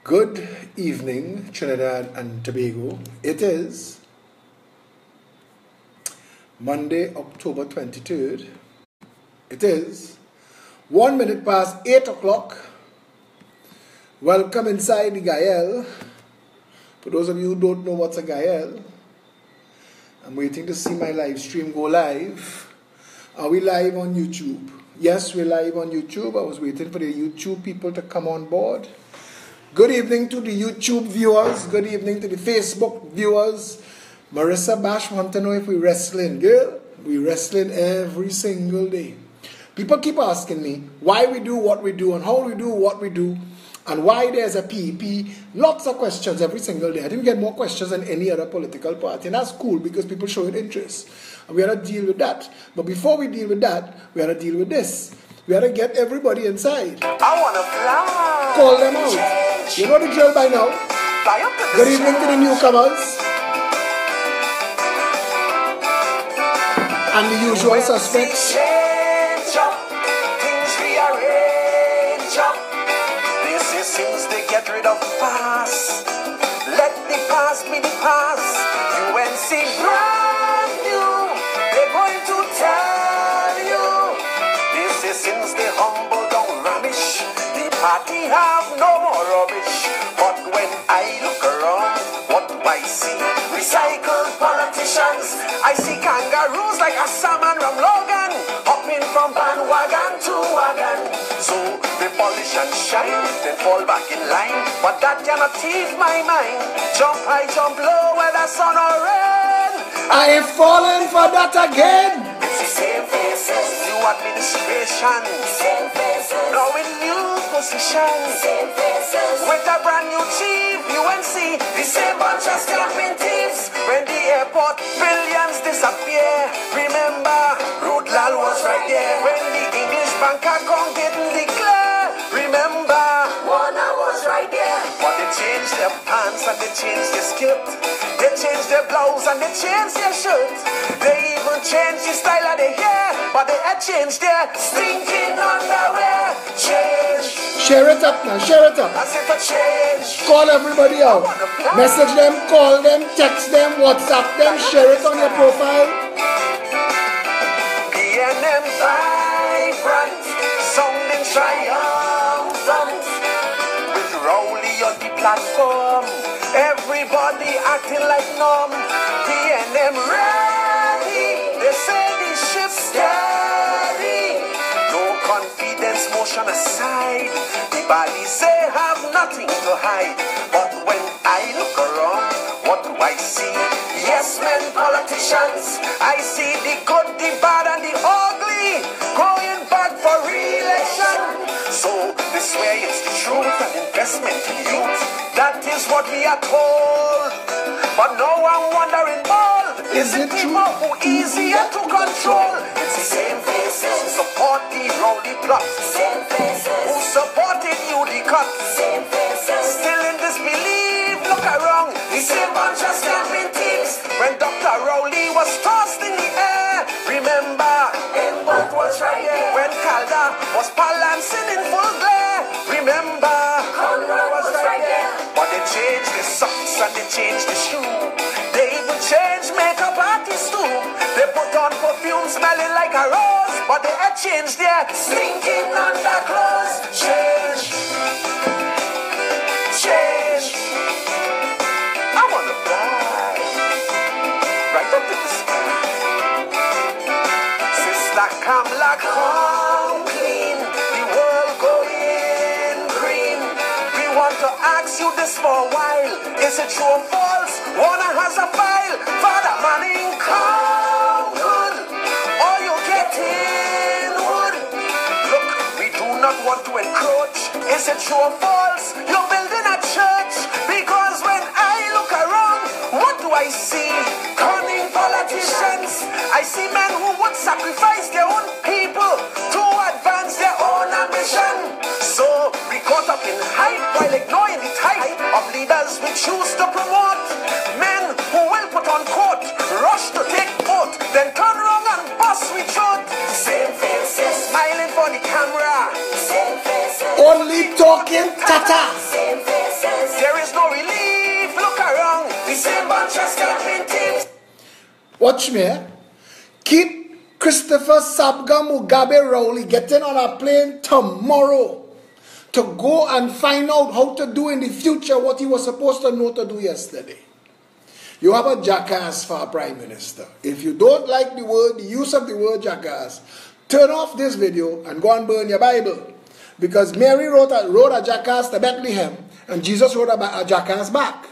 Good evening, Trinidad and Tobago. It is Monday, October 23rd. It is 1 minute past 8 o'clock. Welcome inside the Gael. For those of you who don't know what's a Gael, I'm waiting to see my live stream go live. Are we live on YouTube? Yes, we're live on YouTube. I was waiting for the YouTube people to come on board. Good evening to the YouTube viewers. Good evening to the Facebook viewers. Marissa Bash wants to know if we're wrestling. Girl, we're wrestling every single day. People keep asking me why we do what we do and how we do what we do and why there's a PEP. Lots of questions every single day. I didn't get more questions than any other political party. And that's cool because people showing interest. And we have to deal with that. But before we deal with that, we have to deal with this. We have to get everybody inside. I want to fly. Call them out. You know the drill by now. Good evening to the newcomers. And the usual suspects. Change up, things rearrange up. This is things they get rid of fast. Let the past be the past. UNC brand new. They're going to tell you. This is things they humble down rubbish. The party have no more rubbish. But when I look around, what do I see? Recycled politicians. I see kangaroos like Assam and Ramlogan, hopping from bandwagon to wagon. So they polish and shine, then fall back in line. But that cannot tease my mind. Jump high, jump low, whether sun or rain. I ain't falling for that again. It's the same faces, new administration, same faces, now in new positions, same faces, with a brand new chief, UNC, the same bunch of scamming thieves. When the airport billions disappear, remember, Rudlal was right there. When the English bank account didn't declare, remember, Warner was right there. But they changed their pants and they changed their skirt. They changed their blouse and they changed their shirt. They even changed the style of their hair, but they had changed their stinking underwear. Change. Share it up now, share it up. As if a change. Call everybody out. Message them, call them, text them, WhatsApp them, share it on your profile. PNM vibrant, sounding triumphant. With Rowley on the platform, everybody acting like numb. PNM ready, they say the ship's steady. No confidence, motion aside. The body say have nothing to hide. But when I look around, what do I see? Yes, men, politicians. I see the good, the bad, and the ugly going back for re-election. So they swear it's the truth and investment in youth. That is what we are told. But now I'm wondering, is it people who easier to control? It's the same faces who support the rowdy plot, same faces who supported you the cut, same faces still in disbelief. Look around, the same bunch of scamming thieves. When Dr. Rowley was tossed in the air, remember, Embot was right there. When Calda was balancing in full glare, remember, Conroy was right there. But they changed the socks and they changed the shoe. They even changed makeup artists too. They put on perfume smelling like a rose, but they had changed their stinking underclothes. Change. Change. I wanna fly right up to the sky. Sister Kamala, come clean. The world going green. We want to ask you this for a while. Is it true or false? Warner has a file. Father Manning, come good. Or you get in wood. Look, we do not want to encroach. Is it true or false? You're building a church. Because when I look around, what do I see? Cunning politicians. I see men who would sacrifice their own people to advance their own ambition. So we caught up in hype while ignoring the type of leaders we choose to promote. Men who will put on coat, rush to take oath, then turn around and bust with truth. Same faces smiling for the camera. Same faces only talking tata. Same faces There is no relief. Look around. The same bunch of scamping teams. Watch me, eh? Keep Christopher Sabga Mugabe Rowley getting on a plane tomorrow to go and find out how to do in the future what he was supposed to know to do yesterday. You have a jackass for a prime minister. If you don't like the use of the word jackass, turn off this video and go and burn your Bible. Because Mary wrote a jackass to Bethlehem, and Jesus wrote a jackass back.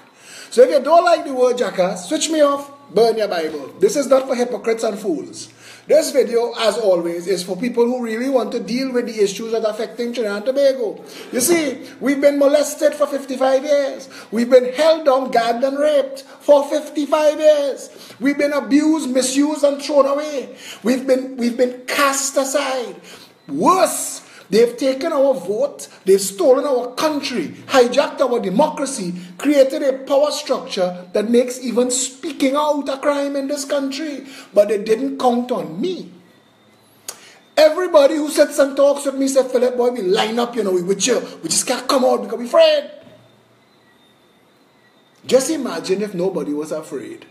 So if you don't like the word jackass, switch me off, burn your Bible. This is not for hypocrites and fools. This video, as always, is for people who really want to deal with the issues that are affecting Trinidad and Tobago. You see, we've been molested for 55 years. We've been held down, gagged and raped for 55 years. We've been abused, misused and thrown away. We've been cast aside. Worse, they've taken our vote, they've stolen our country, hijacked our democracy, created a power structure that makes even speaking out a crime in this country. But they didn't count on me. Everybody who sits and talks with me said, Philip, boy, we line up, we with you. We just can't come out because we're afraid. Just imagine if nobody was afraid.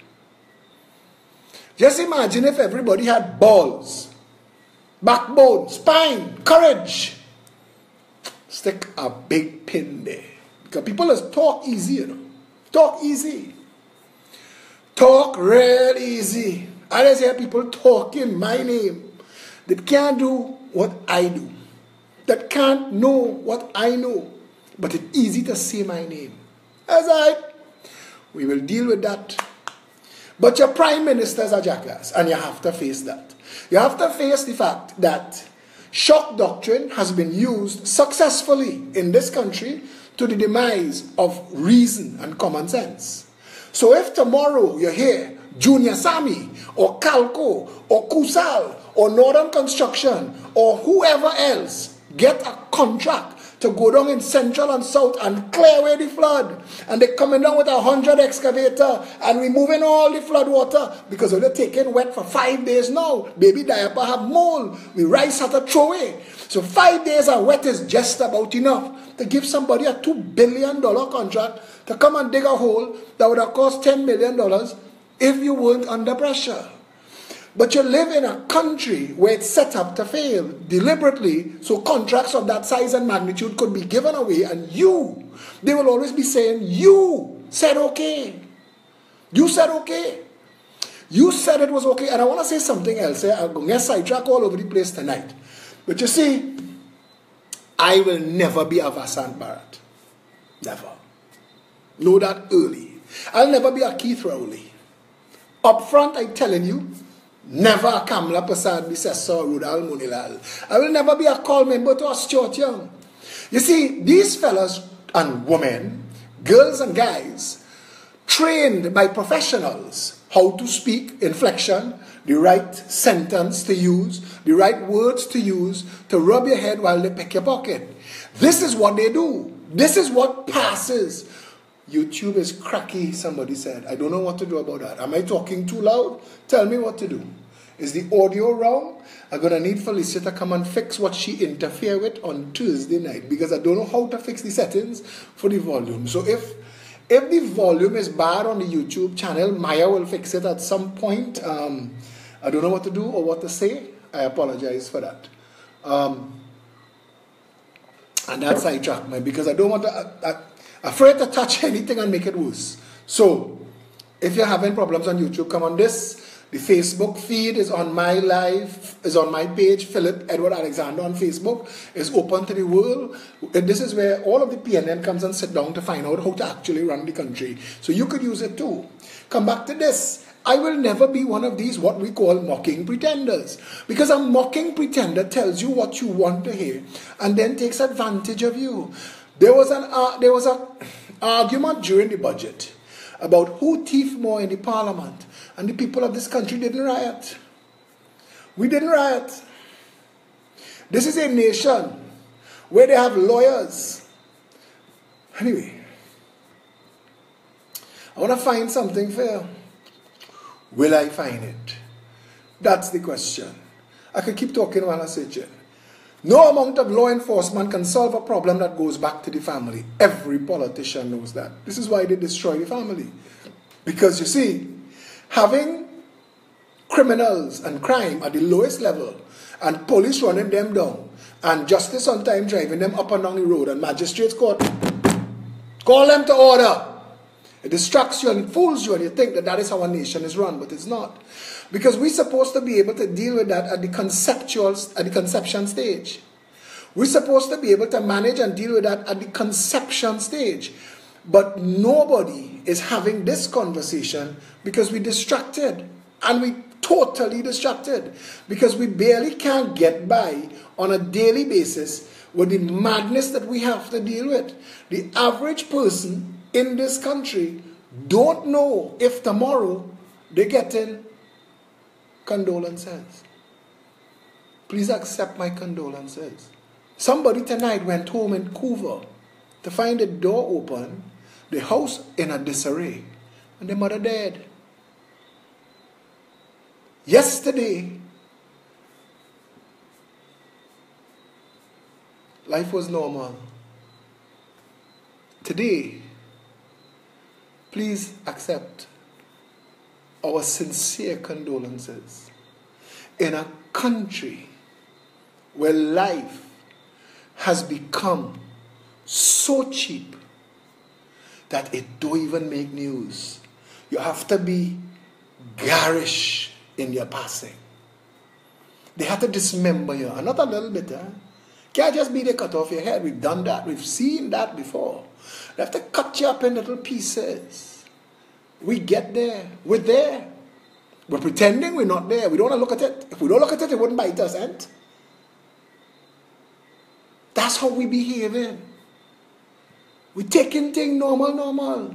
Just imagine if everybody had balls, backbone, spine, courage. Stick a big pin there. Because people just talk easy, Talk easy. Talk real easy. I just hear people talking my name that can't do what I do. That can't know what I know. But it's easy to say my name. That's right. We will deal with that. But your prime minister is a jackass, and you have to face that. You have to face the fact that shock doctrine has been used successfully in this country to the demise of reason and common sense. So if tomorrow you hear Junior Sammy or Calco or Kusal or Northern Construction or whoever else get a contract to go down in Central and South and clear away the flood, and they're coming down with 100 excavator and removing all the flood water because they're taking wet for 5 days now. Baby diaper have mold. We rice had to throw away. So 5 days of wet is just about enough to give somebody a $2 billion contract to come and dig a hole that would have cost $10 million if you weren't under pressure. But you live in a country where it's set up to fail deliberately, so contracts of that size and magnitude could be given away, and they will always be saying, you said okay. You said okay. You said it was okay. And I want to say something else. I'm going to get sidetracked all over the place tonight. But you see, I will never be a Vasant Bharat. Never. Know that early. I'll never be a Keith Rowley. Up front, I'm telling you, never a Kamla Prasad Bissessar or Rudal Munilal. I will never be a call member to a Stuart Young. You see, these fellas and women, girls and guys, trained by professionals how to speak, inflection, the right sentence to use, the right words to use to rub your head while they pick your pocket. This is what they do. This is what passes. YouTube is cracky, somebody said. I don't know what to do about that. Am I talking too loud? Tell me what to do. Is the audio wrong? I'm going to need Felicia to come and fix what she interfered with on Tuesday night, because I don't know how to fix the settings for the volume. So if the volume is bad on the YouTube channel, Maya will fix it at some point. I don't know what to do or what to say. I apologize for that. And that's sidetrack me, because I don't want to... afraid to touch anything and make it worse. So, if you're having problems on YouTube, come on this. The Facebook feed is on my live, is on my page, Philip Edward Alexander on Facebook. Is open to the world. And this is where all of the PNN comes and sit down to find out how to actually run the country. So you could use it too. Come back to this. I will never be one of these what we call mocking pretenders. Because a mocking pretender tells you what you want to hear and then takes advantage of you. There was an argument during the budget about who thieved more in the parliament, and the people of this country didn't riot. We didn't riot. This is a nation where they have lawyers. Anyway, I want to find something fair. Will I find it? That's the question. I could keep talking while I say it. No amount of law enforcement can solve a problem that goes back to the family. Every politician knows that. This is why they destroy the family. Because you see, having criminals and crime at the lowest level, and police running them down, and justice on time driving them up and down the road, and magistrates court call them to order. It distracts you and it fools you, and you think that is how a nation is run, but it's not. Because we're supposed to be able to deal with that at the conception stage. We're supposed to be able to manage and deal with that at the conception stage. But nobody is having this conversation because we're distracted. And we totally distracted. Because we barely can't get by on a daily basis with the madness that we have to deal with. The average person in this country don't know if tomorrow they're getting condolences. Please accept my condolences. Somebody tonight went home in Couva to find the door open, the house in a disarray, and the mother dead. Yesterday, life was normal. Today, please accept our sincere condolences in a country where life has become so cheap that it don't even make news. You have to be garish in your passing. They have to dismember you, and not a little bit. Can't just be they cut off your head. We've done that. We've seen that before. They have to cut you up in little pieces. We get there. We're there. We're pretending we're not there. We don't want to look at it. If we don't look at it, it wouldn't bite us, ain't? That's how we behaving. We're taking things normal.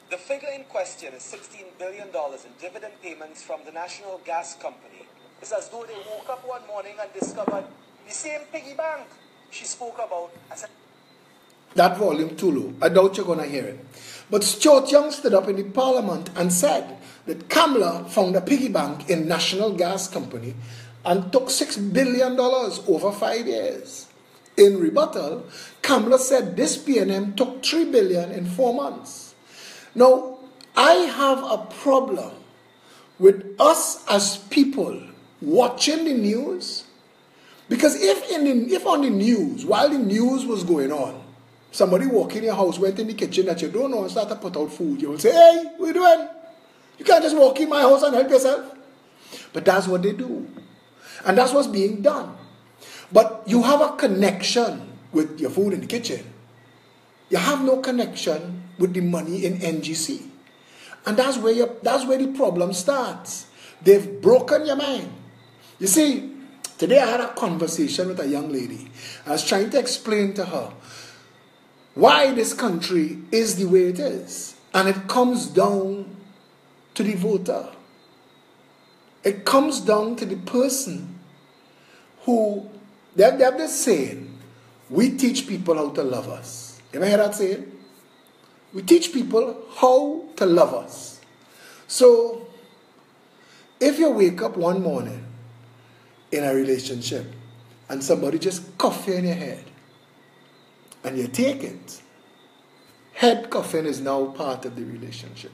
The figure in question is $16 billion in dividend payments from the National Gas Company. It's as though they woke up one morning and discovered the same piggy bank she spoke about. That volume too low. I doubt you're going to hear it. But Stuart Young stood up in the parliament and said that Kamala found a piggy bank in National Gas Company and took $6 billion over 5 years. In rebuttal, Kamala said this PNM took $3 billion in 4 months. Now, I have a problem with us as people watching the news, because if on the news, while the news was going on, somebody walked in your house, went in the kitchen that you don't know and started to put out food, you will say, hey, what are you doing? You can't just walk in my house and help yourself. But that's what they do. And that's what's being done. But you have a connection with your food in the kitchen. You have no connection with the money in NGC. And that's where the problem starts. They've broken your mind. You see, today I had a conversation with a young lady. I was trying to explain to her why this country is the way it is. And it comes down to the voter. It comes down to the person who, they have this saying, we teach people how to love us. You ever hear that saying? We teach people how to love us. So, if you wake up one morning in a relationship and somebody just cuff you in your head, and you take it, head cuffing is now part of the relationship.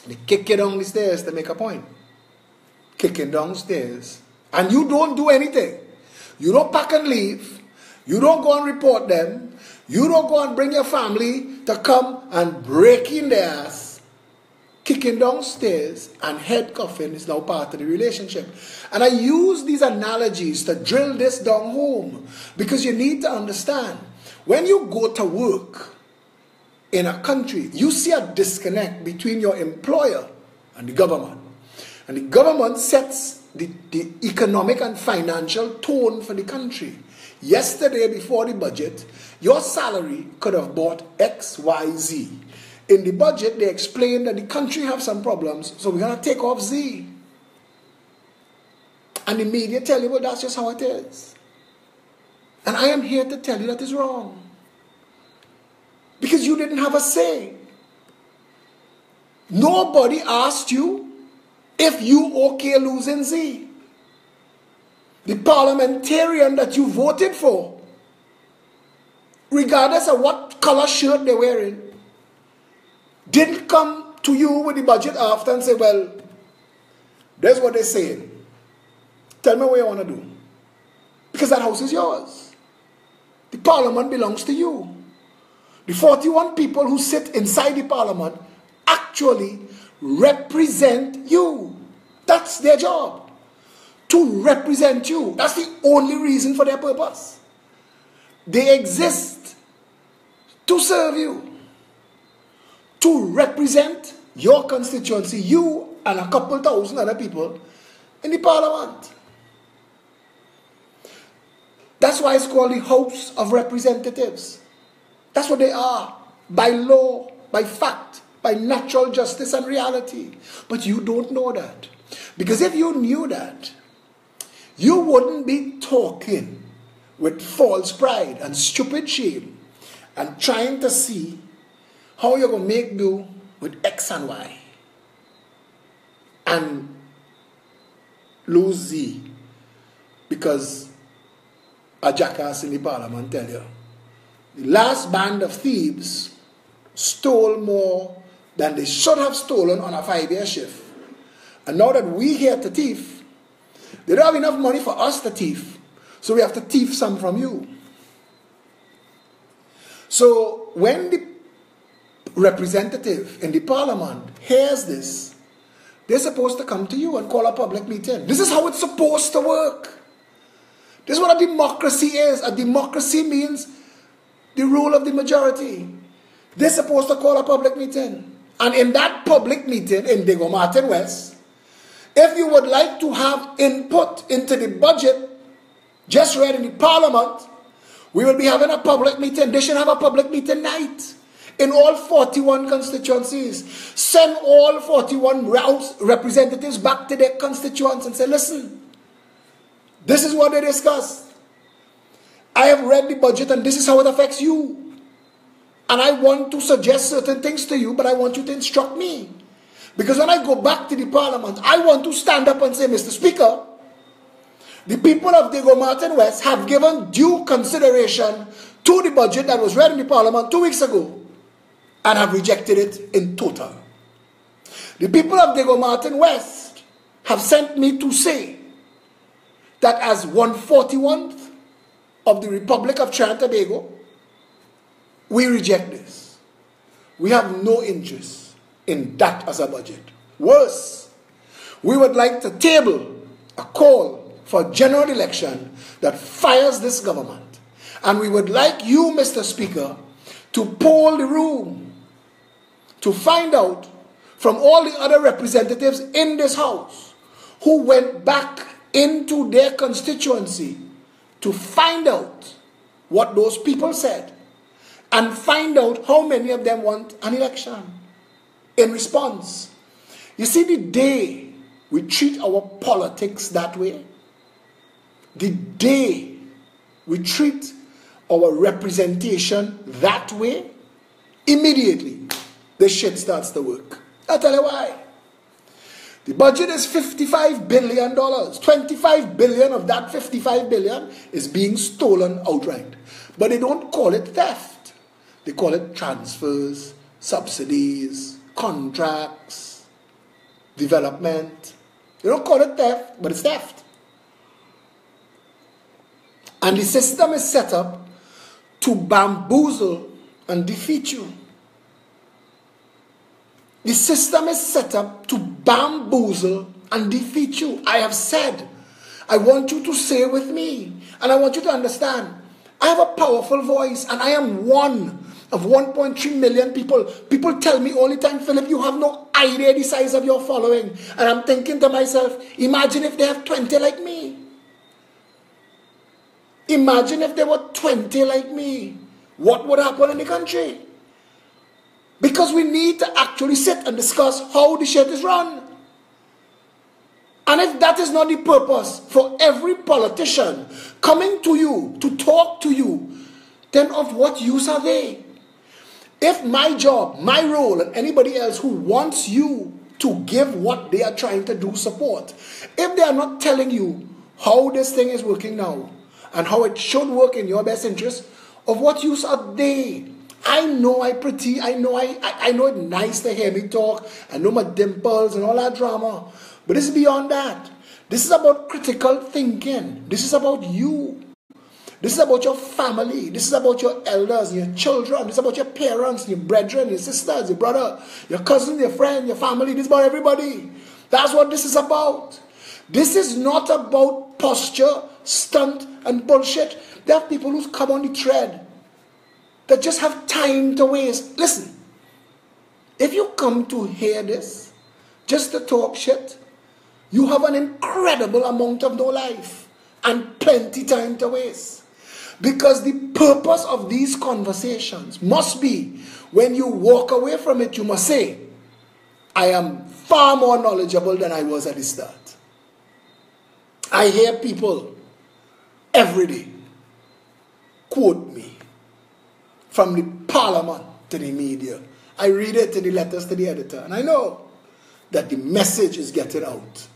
They kick you down the stairs to make a point. Kicking downstairs. And you don't do anything. You don't pack and leave. You don't go and report them. You don't go and bring your family to come and break in their ass. Kicking downstairs and head cuffing is now part of the relationship. And I use these analogies to drill this down home, because you need to understand, when you go to work in a country, you see a disconnect between your employer and the government. And the government sets the economic and financial tone for the country. Yesterday, before the budget, your salary could have bought X, Y, Z. In the budget, they explained that the country have some problems, so we're going to take off Z. And the media tell you, well, that's just how it is. And I am here to tell you that is wrong. Because you didn't have a say. Nobody asked you if you okay losing Z. the parliamentarian that you voted for, regardless of what color shirt they're wearing, didn't come to you with the budget after and say, well, there's what they're saying. Tell me what you want to do. Because that house is yours. The parliament belongs to you. The 41 people who sit inside the parliament actually represent you. That's their job. To represent you. That's the only reason for their purpose. They exist to serve you. To represent your constituency, you and a couple thousand other people in the parliament. That's why it's called the House of Representatives. That's what they are. By law, by fact, by natural justice and reality. But you don't know that. Because if you knew that, you wouldn't be talking with false pride and stupid shame and trying to see how you're going to make do with X and Y and lose Z because a jackass in the parliament tell you the last band of thieves stole more than they should have stolen on a 5-year shift. And now that we here to thief, they don't have enough money for us to thief, so we have to thief some from you. So when the representative in the parliament hears this, they're supposed to come to you and call a public meeting. This is how it's supposed to work. This is what a democracy is. A democracy means the rule of the majority. They're supposed to call a public meeting. And in that public meeting in Diego Martin West, if you would like to have input into the budget just read in the parliament, we will be having a public meeting. They should have a public meeting night in all 41 constituencies. Send all 41 representatives back to their constituents and say, listen, this is what they discussed. I have read the budget and this is how it affects you. And I want to suggest certain things to you, but I want you to instruct me. Because when I go back to the parliament, I want to stand up and say, Mr. Speaker, the people of Diego Martin West have given due consideration to the budget that was read in the parliament 2 weeks ago and have rejected it in total. The people of Diego Martin West have sent me to say that as 1/41th of the Republic of Trinidad and Tobago, we reject this. We have no interest in that as a budget. Worse, we would like to table a call for a general election that fires this government. And we would like you, Mr. Speaker, to poll the room to find out from all the other representatives in this house who went back into their constituency to find out what those people said and find out how many of them want an election in response. You see, the day we treat our politics that way, the day we treat our representation that way, immediately the shit starts to work. I'll tell you why. The budget is $55 billion. 25 billion of that 55 billion is being stolen outright. But they don't call it theft. They call it transfers, subsidies, contracts, development. They don't call it theft, but it's theft. And the system is set up to bamboozle and defeat you. The system is set up to bamboozle and defeat you. I have said, I want you to say with me, and I want you to understand, I have a powerful voice, and I am one of 1.3 million people. People tell me all the time, Philip, you have no idea the size of your following. And I'm thinking to myself, imagine if they have 20 like me. Imagine if there were 20 like me. What would happen in the country? Because we need to actually sit and discuss how the shit is run. And if that is not the purpose for every politician coming to you to talk to you, then of what use are they? If my job, my role, and anybody else who wants you to give what they are trying to do support, if they are not telling you how this thing is working now and how it should work in your best interest, of what use are they? I know I pretty, I know it's nice to hear me talk, I know my dimples and all that drama, but this is beyond that. This is about critical thinking. This is about you. This is about your family. This is about your elders, your children. This is about your parents, your brethren, your sisters, your brother, your cousin, your friend, your family. This is about everybody. That's what this is about. This is not about posture, stunt, and bullshit. There are people who come on the thread that just have time to waste. Listen, if you come to hear this, just to talk shit, you have an incredible amount of no life and plenty time to waste. Because the purpose of these conversations must be, when you walk away from it, you must say, I am far more knowledgeable than I was at the start. I hear people every day quote me, from the parliament to the media. I read it in the letters to the editor, and I know that the message is getting out.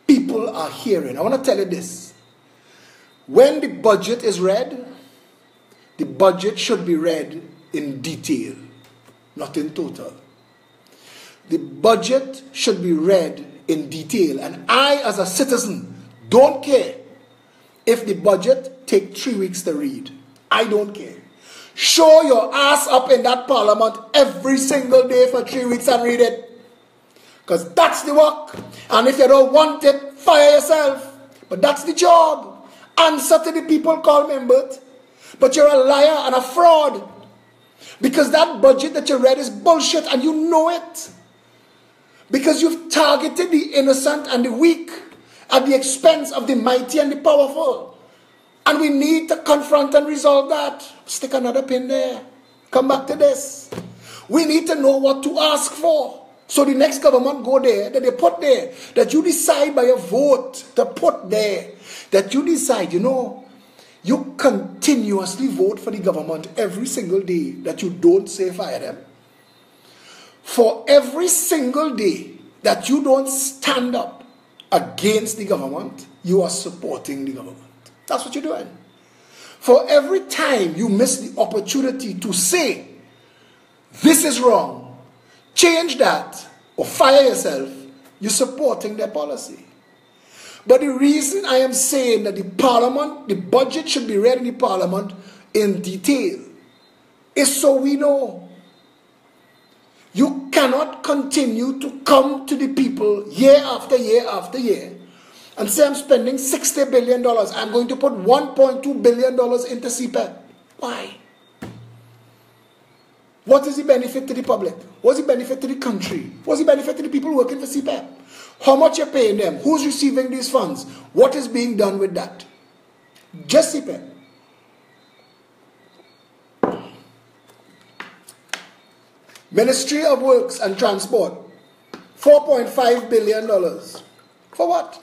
People are hearing. I want to tell you this. When the budget is read, the budget should be read in detail, not in total. The budget should be read in detail. And I, as a citizen, don't care if the budget takes 3 weeks to read. I don't care. Show your ass up in that parliament every single day for 3 weeks and read it. Because that's the work. And if you don't want it, fire yourself. But that's the job. Answer to the people called members. But you're a liar and a fraud. Because that budget that you read is bullshit and you know it. Because you've targeted the innocent and the weak at the expense of the mighty and the powerful. And we need to confront and resolve that. Stick another pin there. Come back to this. We need to know what to ask for. So the next government go there, that they put there, that you decide by a vote to put there, that you decide, you continuously vote for the government every single day, that you don't say fire them. For every single day that you don't stand up against the government, you are supporting the government. That's what you're doing. For every time you miss the opportunity to say, this is wrong, change that, or fire yourself, you're supporting their policy. But the reason I am saying that the budget should be read in the parliament in detail, is so we know. You cannot continue to come to the people year after year after year and say, I'm spending $60 billion. I'm going to put $1.2 billion into CPEP. Why? What is the benefit to the public? What's the benefit to the country? What's the benefit to the people working for CPEP? How much you're paying them? Who's receiving these funds? What is being done with that? Just CPEP. Ministry of Works and Transport, $4.5 billion. For what?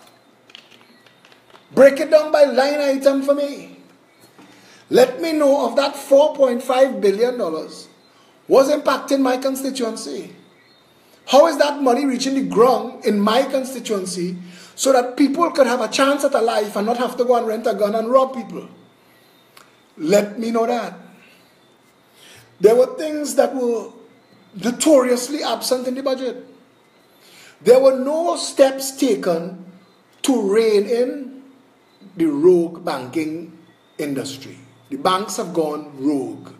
Break it down by line item for me. Let me know of that $4.5 billion was impacting my constituency. How is that money reaching the ground in my constituency so that people could have a chance at a life and not have to go and rent a gun and rob people? Let me know that. There were things that were notoriously absent in the budget. There were no steps taken to rein in the rogue banking industry. The banks have gone rogue.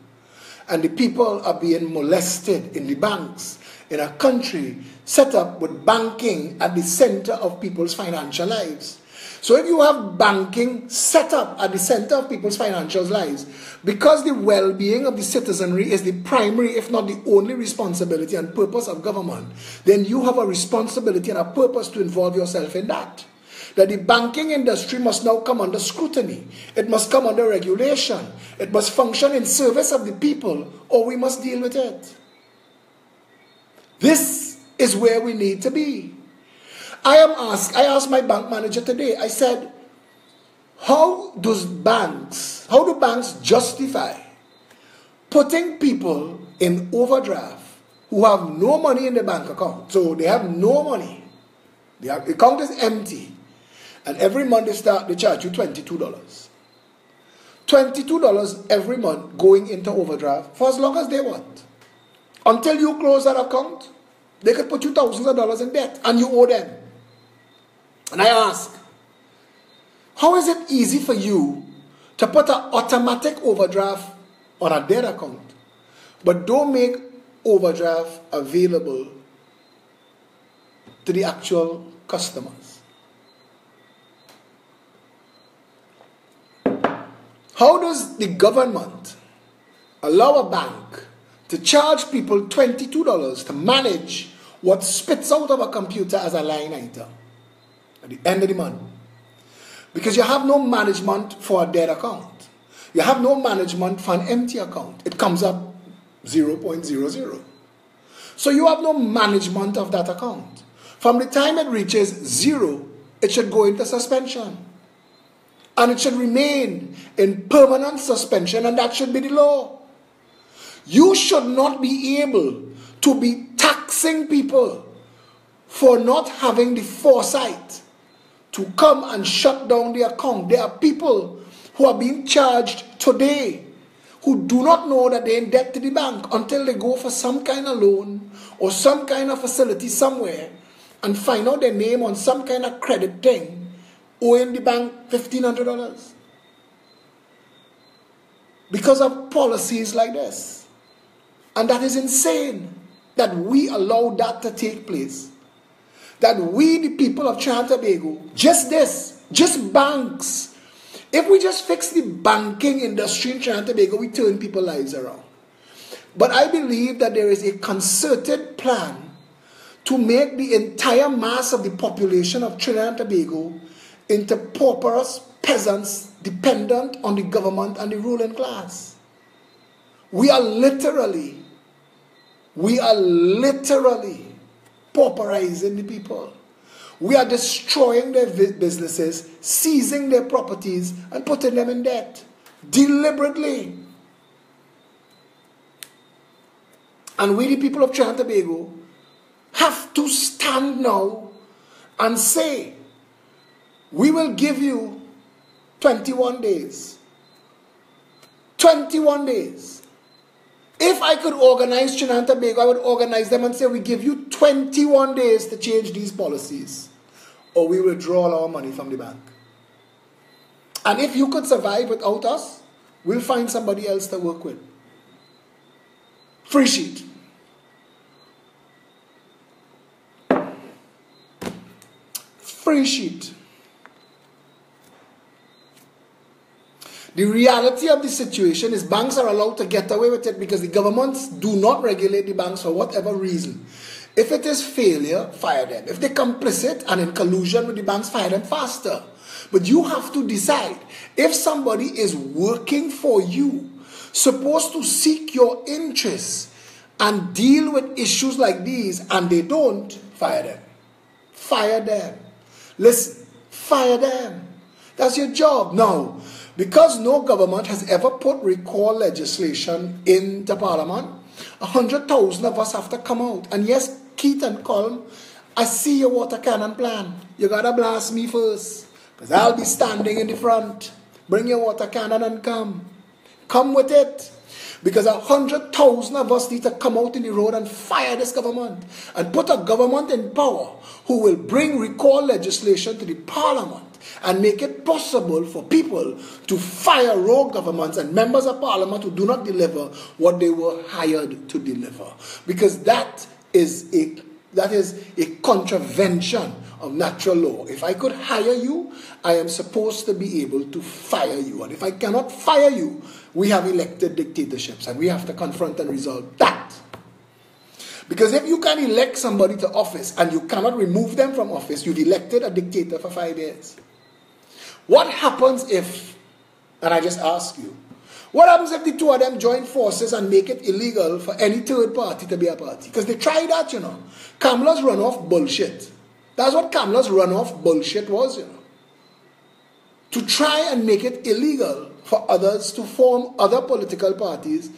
And the people are being molested in the banks in a country set up with banking at the center of people's financial lives. So if you have banking set up at the center of people's financial lives, because the well-being of the citizenry is the primary, if not the only responsibility and purpose of government, then you have a responsibility and a purpose to involve yourself in that. That the banking industry must now come under scrutiny. It must come under regulation. It must function in service of the people, or we must deal with it. This is where we need to be. I asked my bank manager today, I said, how do banks justify putting people in overdraft who have no money in the bank account? So they have no money. The account is empty. And every month they charge you $22. $22 every month going into overdraft for as long as they want. Until you close that account, they could put you thousands of dollars in debt and you owe them. And I ask, how is it easy for you to put an automatic overdraft on a debt account, but don't make overdraft available to the actual customers? How does the government allow a bank to charge people $22 to manage what spits out of a computer as a line item at the end of the month? Because you have no management for a dead account. You have no management for an empty account. It comes up 0.00. So you have no management of that account. From the time it reaches 0, it should go into suspension. And it should remain in permanent suspension, and that should be the law. You should not be able to be taxing people for not having the foresight to come and shut down the account. There are people who are being charged today who do not know that they're in debt to the bank until they go for some kind of loan or some kind of facility somewhere and find out their name on some kind of credit thing, owing the bank $1,500. Because of policies like this. And that is insane that we allow that to take place. That we, the people of Trinidad and Tobago, just banks. If we just fix the banking industry in Trinidad and Tobago, we turn people's lives around. But I believe that there is a concerted plan to make the entire mass of the population of Trinidad and Tobago into pauperous peasants dependent on the government and the ruling class. We are literally pauperizing the people. We are destroying their businesses, seizing their properties, and putting them in debt deliberately. And we, the people of Trinidad and Tobago, have to stand now and say, we will give you 21 days. 21 days. If I could organize Trinidad and Tobago, I would organize them and say, we give you 21 days to change these policies, or we will draw all our money from the bank. And if you could survive without us, we'll find somebody else to work with. Free sheet. Free sheet. The reality of the situation is banks are allowed to get away with it because the governments do not regulate the banks for whatever reason. If it is failure, fire them. If they're complicit and in collusion with the banks, fire them faster. But you have to decide. If somebody is working for you, supposed to seek your interests and deal with issues like these, and they don't, fire them. Fire them. Listen, fire them. That's your job. Now, because no government has ever put recall legislation into Parliament, 100,000 of us have to come out. And yes, Keith and Colm, I see your water cannon plan. You gotta blast me first, because I'll be standing in the front. Bring your water cannon and come. Come with it. Because 100,000 of us need to come out in the road and fire this government. And put a government in power who will bring recall legislation to the Parliament and make it possible for people to fire rogue governments and members of Parliament who do not deliver what they were hired to deliver. Because that is a contravention of natural law. If I could hire you, I am supposed to be able to fire you. And if I cannot fire you, we have elected dictatorships, and we have to confront and resolve that. Because if you can elect somebody to office and you cannot remove them from office, you've elected a dictator for 5 years. What happens if, and I just ask you, what happens if the two of them join forces and make it illegal for any third party to be a party? Because they tried that, you know. Kamala's runoff bullshit. That's what Kamala's runoff bullshit was, you know. To try and make it illegal for others to form other political parties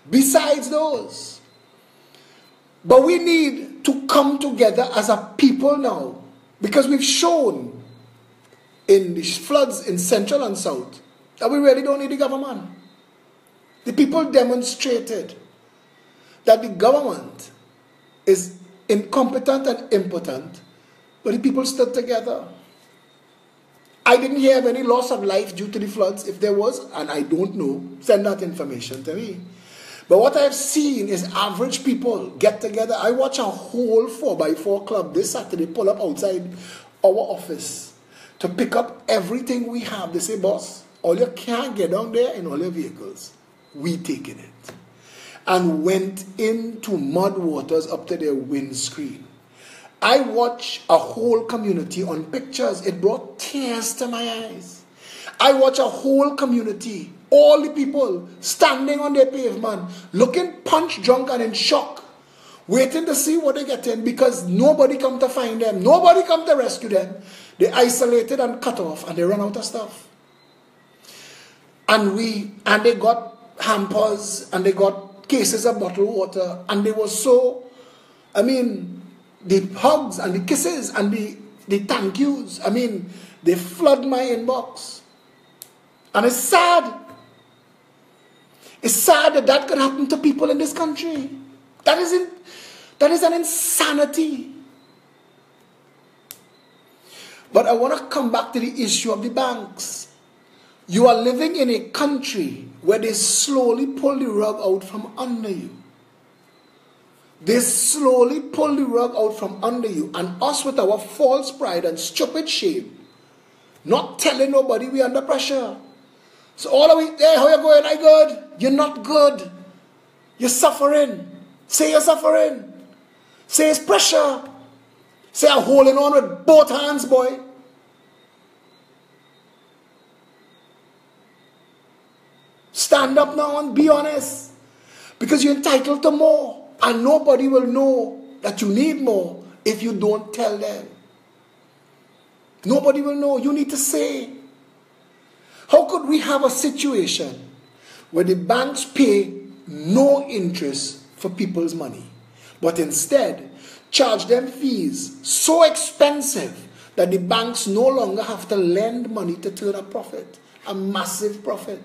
besides those. But we need to come together as a people now, because we've shown in the floods in Central and South that we really don't need the government. The people demonstrated that the government is incompetent and impotent, but the people stood together. I didn't hear of any loss of life due to the floods. If there was, and I don't know, send that information to me. But what I've seen is average people get together. I watch a whole 4x4 club this Saturday pull up outside our office to pick up everything we have. They say, boss, all you can't get down there in all your vehicles. We taking it. And went into mud waters up to their windscreen. I watched a whole community on pictures. It brought tears to my eyes. I watched a whole community, all the people standing on their pavement, looking punch drunk and in shock, waiting to see what they get in because nobody come to find them. Nobody come to rescue them. They isolated and cut off and they run out of stuff. And they got hampers and they got cases of bottled water and they were so, the hugs and the kisses and the thank yous, they flood my inbox. And it's sad. It's sad that could happen to people in this country. That is an insanity. But I want to come back to the issue of the banks. You are living in a country where they slowly pull the rug out from under you. They slowly pull the rug out from under you. And us with our false pride and stupid shame, not telling nobody we're under pressure. So all of we, hey, how you going? I good? You're not good. You're suffering. Say you're suffering. Say it's pressure. Say I'm holding on with both hands, boy. Stand up now and be honest. Because you're entitled to more. And nobody will know that you need more if you don't tell them. Nobody will know. You need to say. How could we have a situation where the banks pay no interest for people's money, but instead charge them fees so expensive that the banks no longer have to lend money to turn a profit, a massive profit?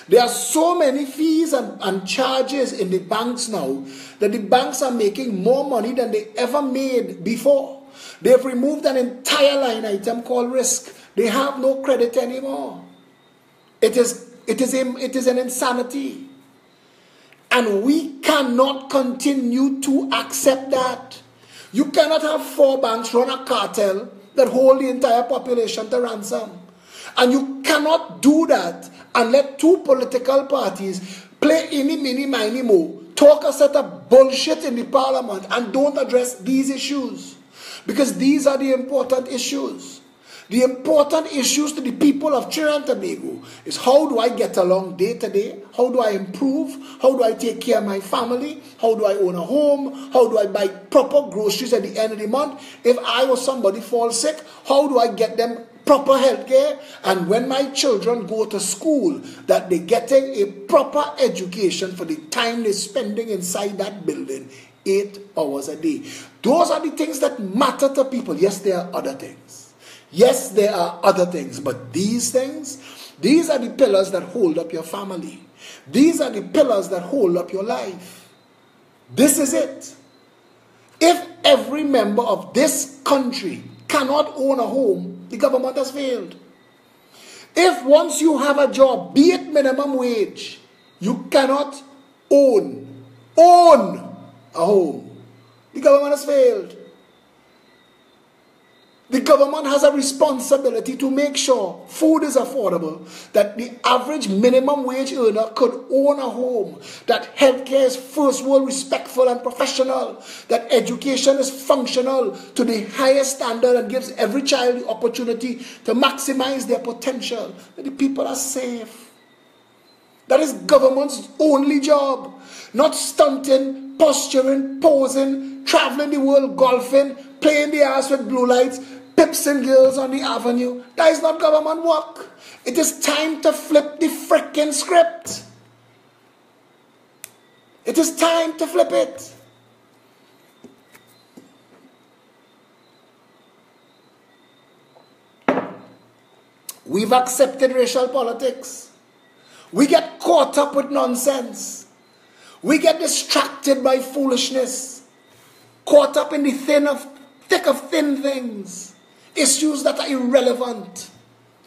There are so many fees and charges in the banks now that the banks are making more money than they ever made before. They've removed an entire line item called risk. They have no credit anymore. It is an insanity. And we cannot continue to accept that. You cannot have 4 banks run a cartel that hold the entire population to ransom. And you cannot do that and let 2 political parties play any, mini, miny, mo, talk a set of bullshit in the parliament and don't address these issues. Because these are the important issues. The important issues to the people of Trinidad and Tobago is how do I get along day to day? How do I improve? How do I take care of my family? How do I own a home? How do I buy proper groceries at the end of the month? If I or somebody falls sick, how do I get them proper health care? And when my children go to school, that they're getting a proper education for the time they're spending inside that building, 8 hours a day. Those are the things that matter to people. Yes, there are other things. Yes, there are other things, but these things, these are the pillars that hold up your family. These are the pillars that hold up your life. This is it. If every member of this country cannot own a home, the government has failed. If once you have a job, be it minimum wage, you cannot own a home, the government has failed. The government has a responsibility to make sure food is affordable, that the average minimum wage earner could own a home, that healthcare is first world respectful and professional, that education is functional to the highest standard and gives every child the opportunity to maximize their potential, that the people are safe. That is government's only job, not stunting, posturing, posing, traveling the world, golfing, playing the ass with blue lights, pips and girls on the avenue. That is not government work. It is time to flip the frickin' script. It is time to flip it. We've accepted racial politics. We get caught up with nonsense. We get distracted by foolishness. Caught up in the thick of thin things. Issues that are irrelevant.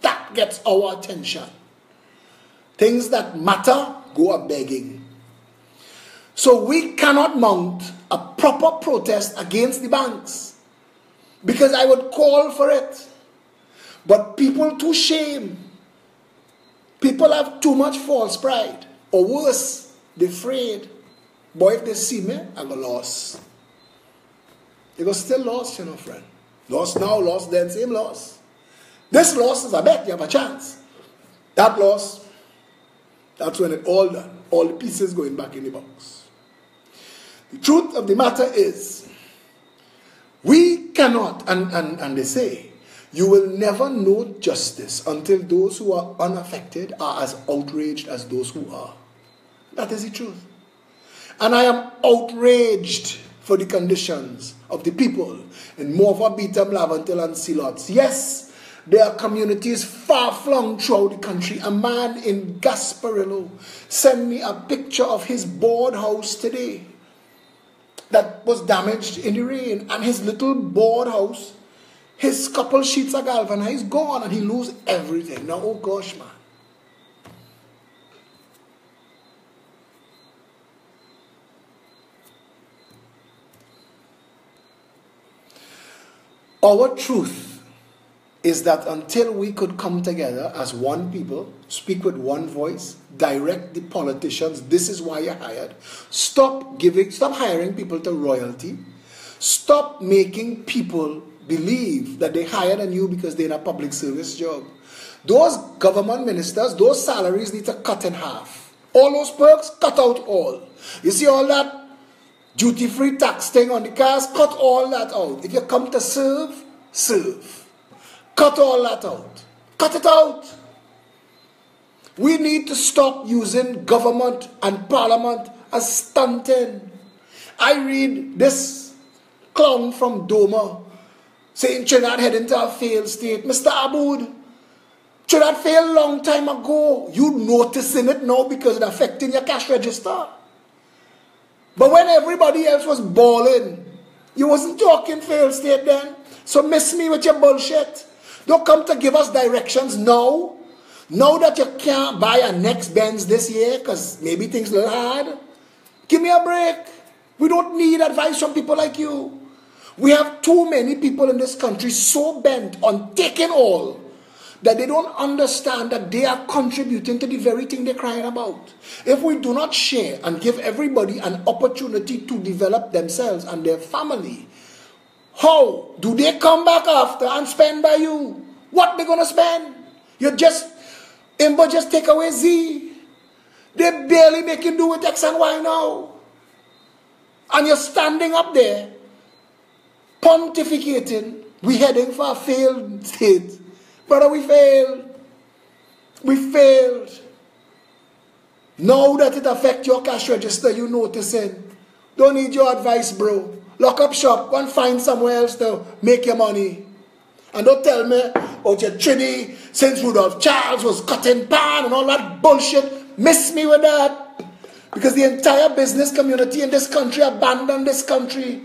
That gets our attention. Things that matter go a begging. So we cannot mount a proper protest against the banks, because I would call for it. But people too shame. People have too much false pride. Or worse, they're afraid. Boy, if they see me, I go lost. They go still lost, you know, friend. Lost now, lost then, same loss. This loss is, I bet you have a chance. That loss, that's when it all done. All the pieces going back in the box. The truth of the matter is, we cannot, and they say, you will never know justice until those who are unaffected are as outraged as those who are. That is the truth. And I am outraged for the conditions of the people in Morpha, Beetham, Laventille, and Sealots. Yes, there are communities far-flung throughout the country. A man in Gasparillo sent me a picture of his board house today that was damaged in the rain. And his little board house, his couple sheets are galvanized, gone, and he lose everything. Now, oh gosh, man. Our truth is that until we could come together as one people, speak with one voice, direct the politicians, this is why you're hired. Stop hiring people to royalty. Stop making people believe that they hired on you because they're in a public service job. Those government ministers, those salaries need to cut in half. All those perks, cut out all. You see all that duty-free tax thing on the cars, cut all that out. If you come to serve, serve. Cut all that out. Cut it out. We need to stop using government and parliament as stunting. I read this clown from Doma saying Trinidad heading to a failed state. Mr. Aboud, Trinidad failed long time ago. You noticing it now because it's affecting your cash register. But when everybody else was balling, you wasn't talking failed state then. So miss me with your bullshit. Don't come to give us directions now. Now that you can't buy a next Benz this year because maybe things a little hard. Give me a break. We don't need advice from people like you. We have too many people in this country so bent on taking all that they don't understand that they are contributing to the very thing they're crying about. If we do not share and give everybody an opportunity to develop themselves and their family, how do they come back after and spend by you? What they gonna spend? Imbo just take away Z. They barely make you do with X and Y now. And you're standing up there, pontificating, we heading for a failed state. Brother, we failed. We failed. Now that it affects your cash register, you noticing. Don't need your advice, bro. Lock up shop. Go and find somewhere else to make your money. And don't tell me about your Trini since Rudolph Charles was cutting pan and all that bullshit. Miss me with that. Because the entire business community in this country abandoned this country.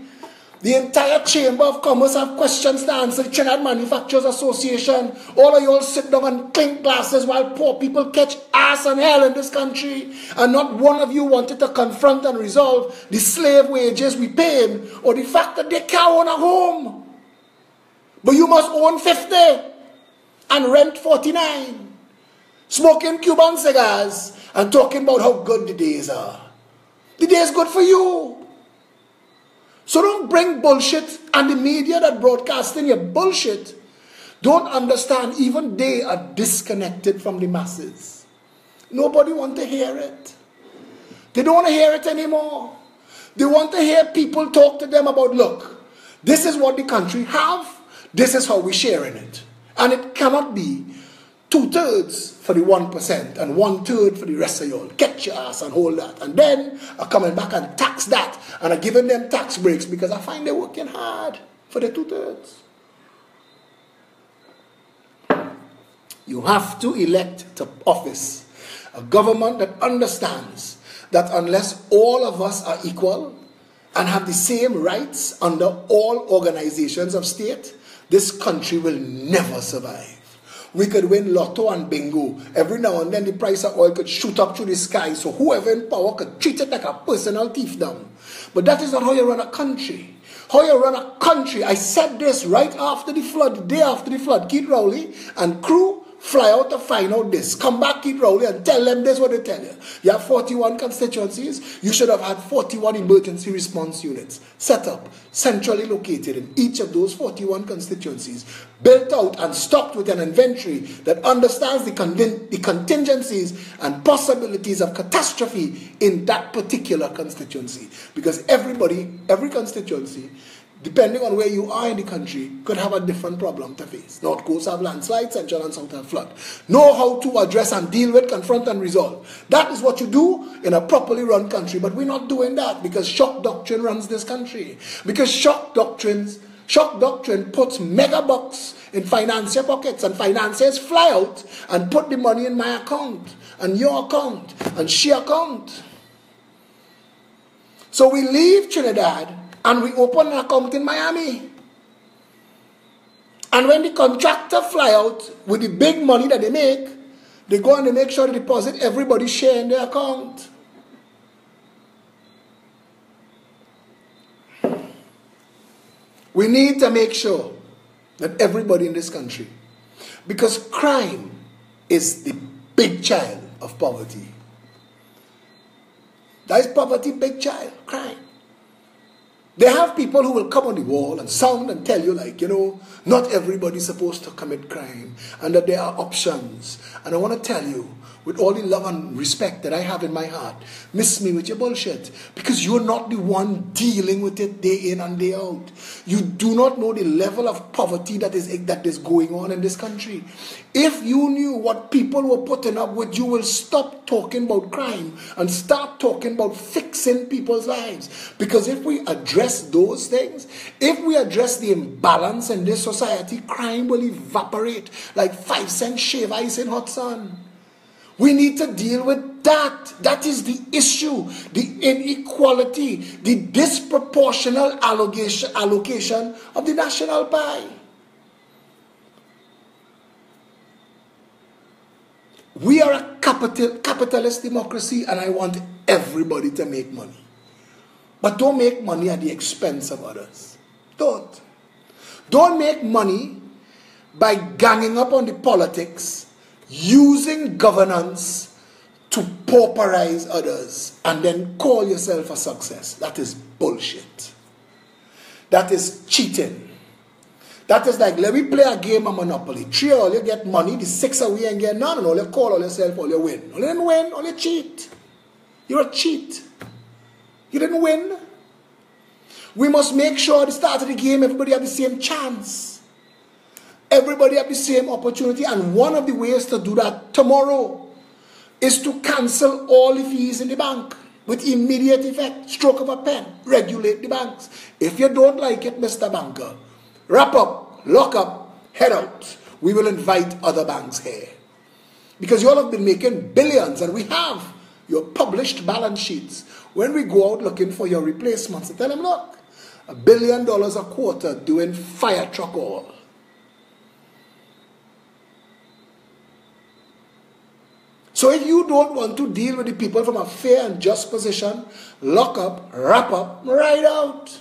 The entire Chamber of Commerce have questions to answer. Trinidad Manufacturers Association. All of you all sit down and clink glasses while poor people catch ass and hell in this country. And not one of you wanted to confront and resolve the slave wages we pay or the fact that they can't own a home. But you must own 50 and rent 49. Smoking Cuban cigars and talking about how good the days are. The day is good for you. So don't bring bullshit, and the media that broadcasting your bullshit don't understand. Even they are disconnected from the masses. Nobody wants to hear it. They don't want to hear it anymore. They want to hear people talk to them about, look, this is what the country have, this is how we're sharing it. And it cannot be 2/3 for the 1% and 1/3 for the rest of y'all. Get your ass and hold that. And then are coming back and tax that and are giving them tax breaks because I find they're working hard for the 2/3. You have to elect to office a government that understands that unless all of us are equal and have the same rights under all organizations of state, this country will never survive. We could win lotto and bingo. Every now and then the price of oil could shoot up to the sky, so whoever in power could treat it like a personal fiefdom. But that is not how you run a country. How you run a country, I said this right after the flood, the day after the flood. Keith Rowley and crew fly out to find out this. Come back, Keith Rowley, and tell them this what they tell you. You have 41 constituencies. You should have had 41 emergency response units set up, centrally located in each of those 41 constituencies, built out and stocked with an inventory that understands the contingencies and possibilities of catastrophe in that particular constituency. Because every constituency, depending on where you are in the country, could have a different problem to face. North Coast have landslides, Central and South have flood. Know how to address and deal with, confront and resolve. That is what you do in a properly run country. But we're not doing that because shock doctrine runs this country. Because shock doctrine puts mega bucks in financier pockets, and financiers fly out and put the money in my account and your account and she account. So we leave Trinidad and we open an account in Miami. And when the contractor fly out with the big money that they make, they go and they make sure they deposit everybody's share in their account. We need to make sure that everybody in this country, because crime is the big child of poverty. That is poverty, big child, crime. They have people who will come on the wall and sound and tell you like, not everybody's supposed to commit crime and that there are options. And I want to tell you, with all the love and respect that I have in my heart, miss me with your bullshit. Because you're not the one dealing with it day in and day out. You do not know the level of poverty that is going on in this country. If you knew what people were putting up with, you will stop talking about crime and start talking about fixing people's lives. Because if we address those things, if we address the imbalance in this society, crime will evaporate like 5-cent shave ice in hot sun. We need to deal with that. That is the issue. The inequality, the disproportional allocation of the national pie. We are a capitalist democracy, and I want everybody to make money. But don't make money at the expense of others. Don't. Don't make money by ganging up on the politics, using governance to pauperize others and then call yourself a success. That is bullshit. That is cheating. That is like, let me play a game of Monopoly. 3 all you get money, the 6 away and get none, and all you call all yourself, all you win. All you didn't win, all you cheat. You're a cheat. You didn't win. We must make sure at the start of the game everybody have the same chance. Everybody have the same opportunity, and one of the ways to do that tomorrow is to cancel all the fees in the bank with immediate effect, stroke of a pen, regulate the banks. If you don't like it, Mr. Banker, wrap up, lock up, head out. We will invite other banks here. Because you all have been making billions, and we have your published balance sheets. When we go out looking for your replacements, I tell them, look, $1 billion a quarter doing fire truck all. So if you don't want to deal with the people from a fair and just position, lock up, wrap up, ride out.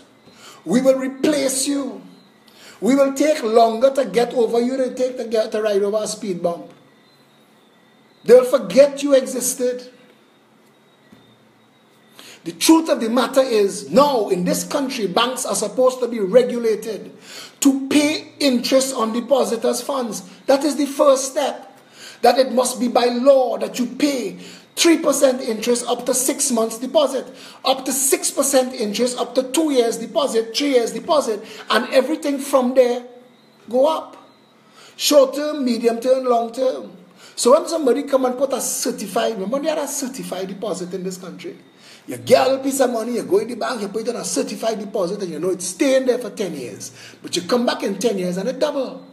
We will replace you. We will take longer to get over you than it takes to ride over a speed bump. They'll forget you existed. The truth of the matter is, now in this country, banks are supposed to be regulated to pay interest on depositors' funds. That is the first step. That it must be by law that you pay 3% interest up to 6 months deposit, up to 6% interest up to 2 years deposit, 3 years deposit, and everything from there go up. Short term, medium term, long term. So when somebody come and put a certified, remember they had a certified deposit in this country. You get a piece of money, you go in the bank, you put it on a certified deposit, and you know it's staying there for 10 years. But you come back in 10 years and it double.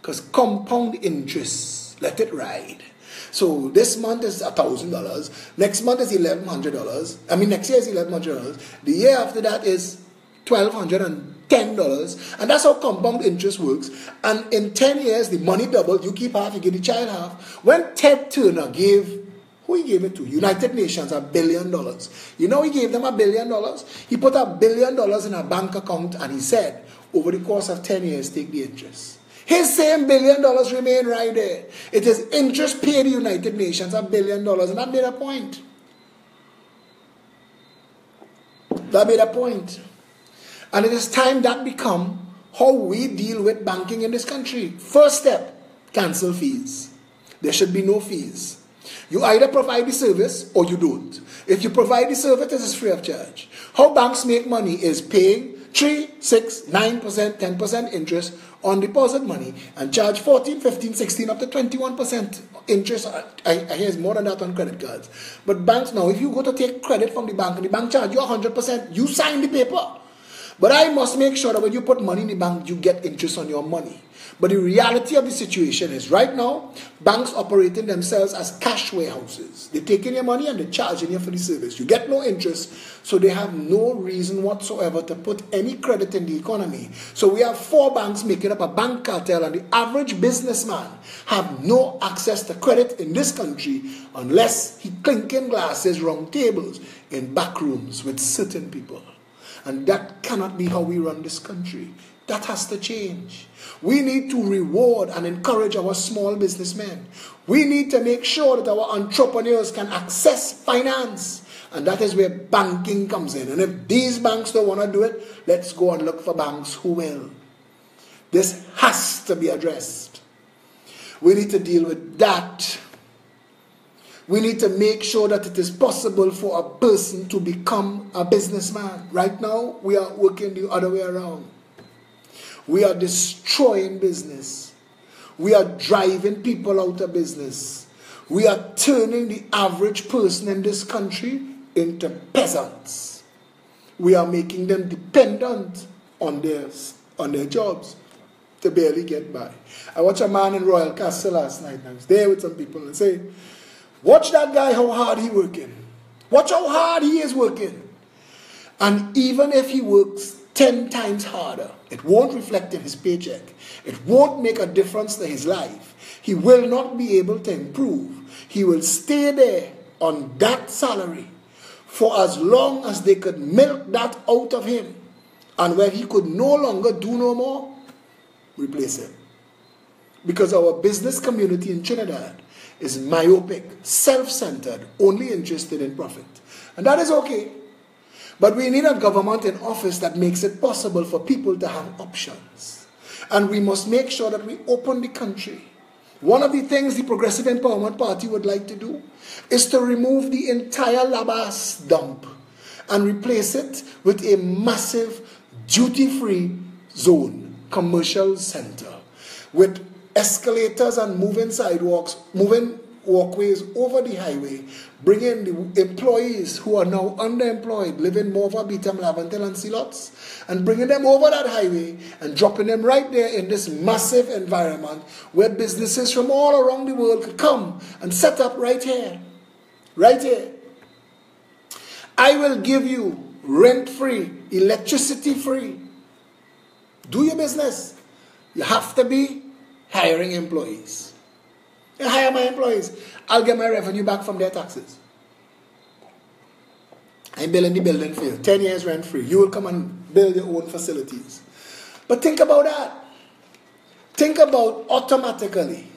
Because compound interest Let it ride. So this month is $1,000. Next month is $1,100. I mean, next year is $1,100. The year after that is $1,210. And that's how compound interest works. And in 10 years, the money doubled. You keep half, you give the child half. When Ted Turner gave, who he gave it to? United Nations, $1 billion. You know he gave them $1 billion? He put $1 billion in a bank account and he said, over the course of 10 years, take the interest. His same $1 billion remain right there. It is interest paid the United Nations, $1 billion. And that made a point. That made a point. And it is time that become how we deal with banking in this country. First step, cancel fees. There should be no fees. You either provide the service or you don't. If you provide the service, it is free of charge. How banks make money is paying 3, 6, 9%, 10% interest on deposit money and charge 14, 15, 16 up to 21% interest. I hear it's more than that on credit cards. But banks now, if you go to take credit from the bank and the bank charge you 100%, you sign the paper. But I must make sure that when you put money in the bank, you get interest on your money. But the reality of the situation is right now, banks operating themselves as cash warehouses. They're taking your money and they're charging you for the service. You get no interest, so they have no reason whatsoever to put any credit in the economy. So we have 4 banks making up a bank cartel, and the average businessman have no access to credit in this country unless he clinking glasses round tables in back rooms with certain people. And that cannot be how we run this country. That has to change. We need to reward and encourage our small businessmen. We need to make sure that our entrepreneurs can access finance. And that is where banking comes in. And if these banks don't want to do it, let's go and look for banks who will. This has to be addressed. We need to deal with that. We need to make sure that it is possible for a person to become a businessman. Right now, we are working the other way around. We are destroying business. We are driving people out of business. We are turning the average person in this country into peasants. We are making them dependent on their jobs to barely get by. I watched a man in Royal Castle last night. I was there with some people and say, watch that guy, how hard he working. Watch how hard he is working. And even if he works 10 times harder, it won't reflect in his paycheck. It won't make a difference to his life. He will not be able to improve. He will stay there on that salary for as long as they could milk that out of him. And when he could no longer do no more, replace him. Because our business community in Trinidad is myopic, self-centered, only interested in profit. And that is okay. But we need a government in office that makes it possible for people to have options. And we must make sure that we open the country. One of the things the Progressive Empowerment Party would like to do is to remove the entire Labas dump and replace it with a massive duty-free zone, commercial center, with escalators and moving sidewalks, moving walkways over the highway, bringing the employees who are now underemployed, living Morva, Beetham, Laventille and Silots, and bringing them over that highway and dropping them right there in this massive environment where businesses from all around the world could come and set up right here. Right here. I will give you rent-free, electricity-free. Do your business. You have to be hiring employees. I hire my employees. I'll get my revenue back from their taxes. I'm building the building for you. 10 years rent free. You will come and build your own facilities. But think about that. Think about automatically.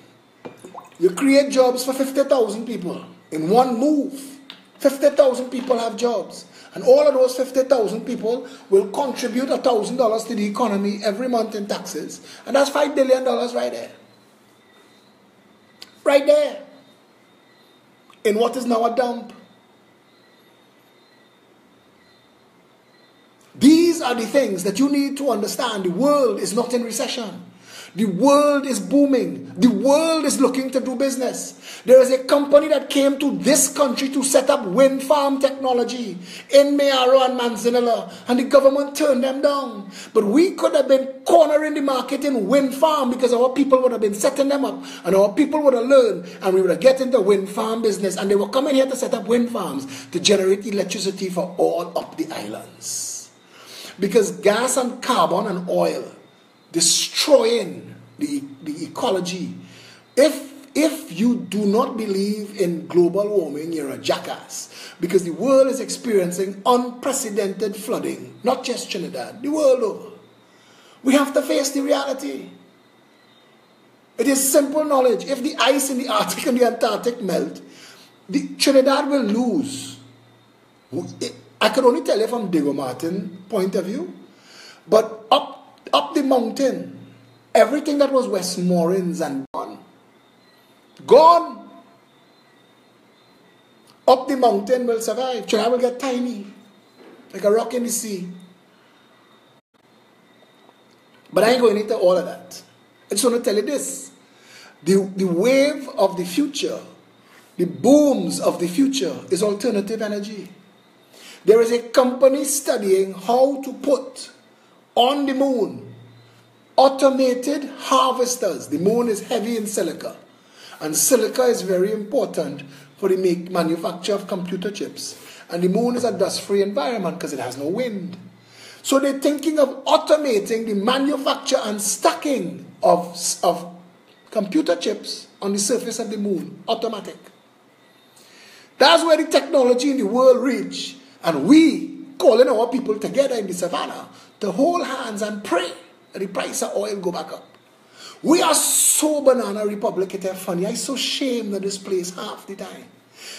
You create jobs for 50,000 people in one move. 50,000 people have jobs. And all of those 50,000 people will contribute $1,000 to the economy every month in taxes. And that's $5 billion right there. Right there. In what is now a dump. These are the things that you need to understand. The world is not in recession. The world is booming. The world is looking to do business. There is a company that came to this country to set up wind farm technology in Mayaro and Manzanilla, and the government turned them down. But we could have been cornering the market in wind farm because our people would have been setting them up, and our people would have learned, and we would have get into wind farm business, and they were coming here to set up wind farms to generate electricity for all up the islands. Because gas and carbon and oil destroying the ecology. If you do not believe in global warming, you're a jackass. Because the world is experiencing unprecedented flooding. Not just Trinidad, the world over. We have to face the reality. It is simple knowledge. If the ice in the Arctic and the Antarctic melt, Trinidad will lose. I can only tell you from Diego Martin's point of view. But up the mountain, everything that was Westmoreland's and gone. Up the mountain will survive. Trinidad will get tiny, like a rock in the sea. But I ain't going into all of that. I just want to tell you this. The wave of the future, the booms of the future is alternative energy. There is a company studying how to put on the moon automated harvesters. The moon is heavy in silica, and silica is very important for the manufacture of computer chips. And the moon is a dust-free environment because it has no wind. So they're thinking of automating the manufacture and stacking of computer chips on the surface of the moon, automatic. That's where the technology in the world reach, and we calling our people together in the savannah to hold hands and pray that the price of oil go back up. We are so banana republic, it's funny. I'm so ashamed of this place half the time.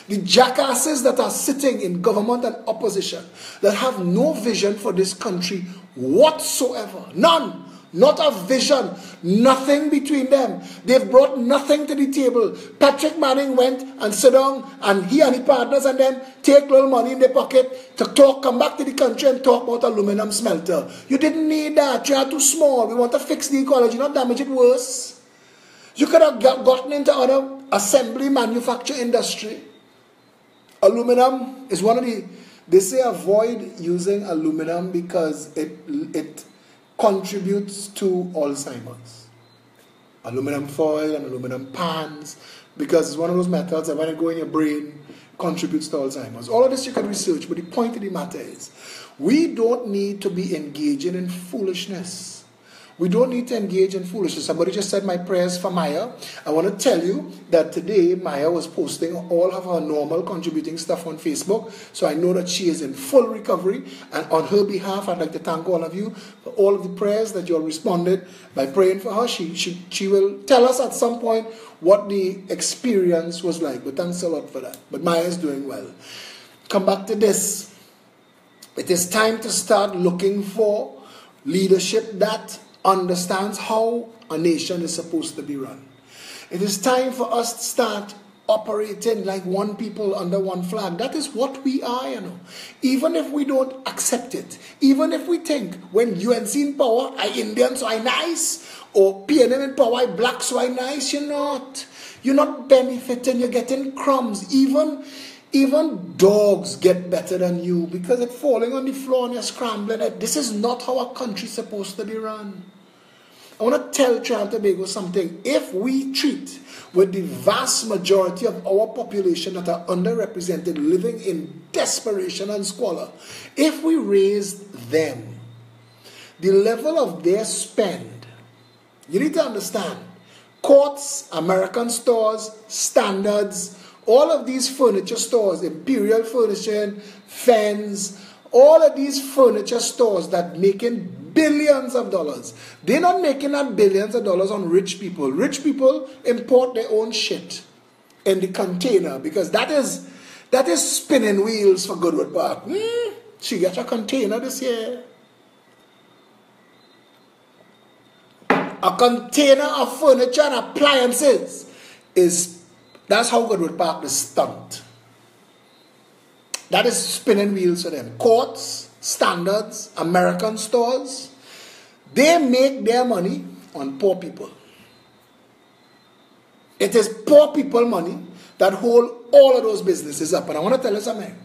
The jackasses that are sitting in government and opposition that have no vision for this country whatsoever. None. Not a vision. Nothing between them. They've brought nothing to the table. Patrick Manning went and sit down, and he and his partners and them take little money in their pocket to come back to the country and talk about aluminum smelter. You didn't need that. You are too small. We want to fix the ecology, not damage it worse. You could have gotten into other assembly manufacture industry. Aluminum is one of they say avoid using aluminum because it contributes to Alzheimer's. Aluminum foil and aluminum pans, because it's one of those metals that when it goes in your brain, contributes to Alzheimer's. All of this you can research, but the point of the matter is, we don't need to be engaging in foolishness. We don't need to engage in foolishness. Somebody just said my prayers for Maya. I want to tell you that today Maya was posting all of her normal contributing stuff on Facebook. So I know that she is in full recovery. And on her behalf, I'd like to thank all of you for all of the prayers that you all responded by praying for her. She will tell us at some point what the experience was like. But thanks a lot for that. But Maya is doing well. Come back to this. It is time to start looking for leadership that understands how a nation is supposed to be run. It is time for us to start operating like one people under one flag. That is what we are, you know. Even if we don't accept it, even if we think when UNC in power, I Indian so I nice, or PNM in power, I black so I nice, you're not. You're not benefiting, you're getting crumbs. Even dogs get better than you because it's falling on the floor and you're scrambling it. This is not how a country is supposed to be run. I want to tell Trinidad and Tobago something. If we treat with the vast majority of our population that are underrepresented, living in desperation and squalor, if we raise them, the level of their spend, you need to understand, Courts, American Stores, Standards, all of these furniture stores, Imperial Furnishing, Fens, all of these furniture stores that making billions of dollars. They're not making that billions of dollars on rich people. Rich people import their own shit in the container because that is spinning wheels for Goodwood Park. She got a container this year. A container of furniture and appliances that's how Goodwood Park is stunt. That is spinning wheels for them. Courts, Standards, American Stores, they make their money on poor people. It is poor people money that hold all of those businesses up. And I want to tell you something.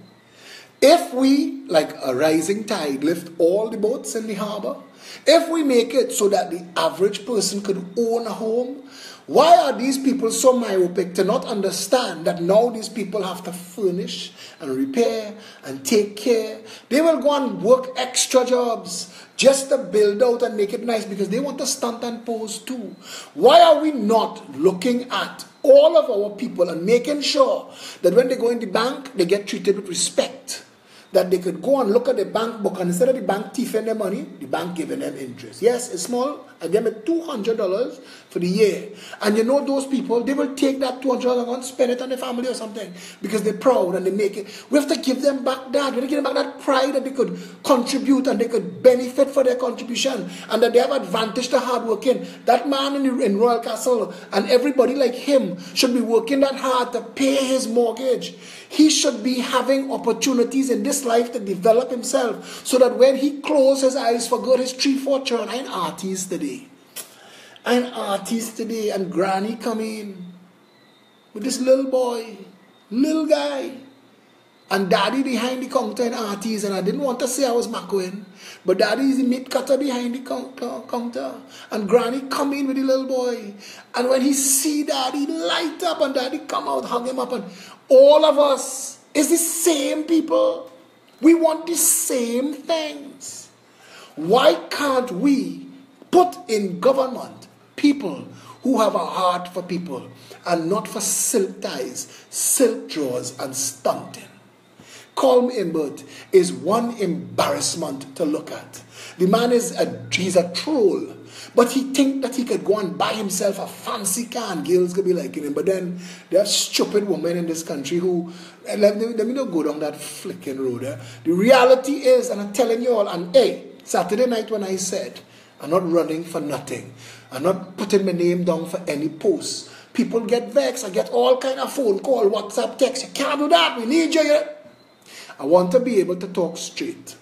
If we, like a rising tide, lift all the boats in the harbor, if we make it so that the average person could own a home, why are these people so myopic to not understand that now these people have to furnish and repair and take care? They will go and work extra jobs just to build out and make it nice because they want to stunt and pose too. Why are we not looking at all of our people and making sure that when they go in the bank, they get treated with respect? That they could go and look at the bank book, and instead of the bank thieving their money, the bank giving them interest. Yes, it's small. I give them $200 for the year. And you know those people, they will take that $200 and spend it on their family or something because they're proud and they make it. We have to give them back that. We have to give them back that pride that they could contribute and they could benefit for their contribution and that they have advantage to hard working. That man in Royal Castle and everybody like him should be working that hard to pay his mortgage. He should be having opportunities in this life to develop himself so that when he closes his eyes for good, his 3-4 children. I'm an artist today. And Granny come in with this little boy, little guy, and Daddy behind the counter in artist. And I didn't want to say I was macking, but Daddy is the meat cutter behind the counter. And Granny come in with the little boy. And when he see Daddy light up and Daddy come out, hug him up, and all of us is the same people. We want the same things. Why can't we put in government people who have a heart for people and not for silk ties, silk drawers, and stunting? Colm Imbert is one embarrassment to look at. The man he's a troll. But he think that he could go and buy himself a fancy car and girls could be liking him. But then there are stupid women in this country who, let me not go down that flicking road. The reality is, and I'm telling you all, and hey, Saturday night when I said, I'm not running for nothing. I'm not putting my name down for any posts. People get vexed. I get all kind of phone call, WhatsApp, text. You can't do that. We need you. I want to be able to talk straight.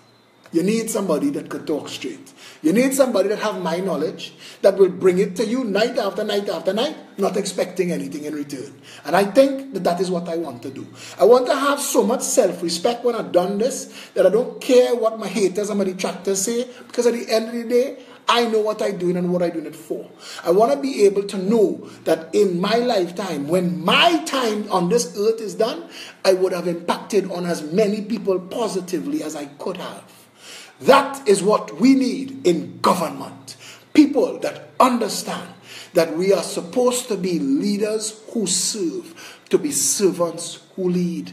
You need somebody that could talk straight. You need somebody that have my knowledge, that will bring it to you night after night after night, not expecting anything in return. And I think that is what I want to do. I want to have so much self-respect when I've done this, that I don't care what my haters and my detractors say, because at the end of the day, I know what I'm doing and what I'm doing it for. I want to be able to know that in my lifetime, when my time on this earth is done, I would have impacted on as many people positively as I could have. That is what we need in government. People that understand that we are supposed to be leaders who serve, to be servants who lead.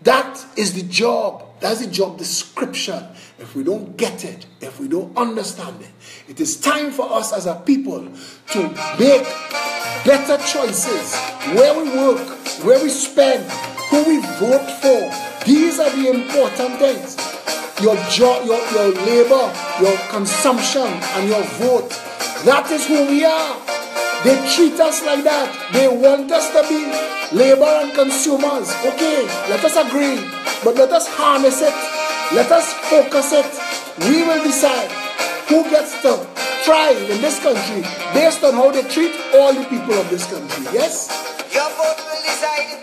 That is the job. That's the job description. If we don't get it, if we don't understand it, it is time for us as a people to make better choices. Where we work, where we spend, who we vote for. These are the important things. Your job, your labor, your consumption, and your vote. That is who we are. They treat us like that. They want us to be labor and consumers. Okay, let us agree. But let us harness it. Let us focus it. We will decide who gets to thrive in this country based on how they treat all the people of this country. Yes? Your vote will decide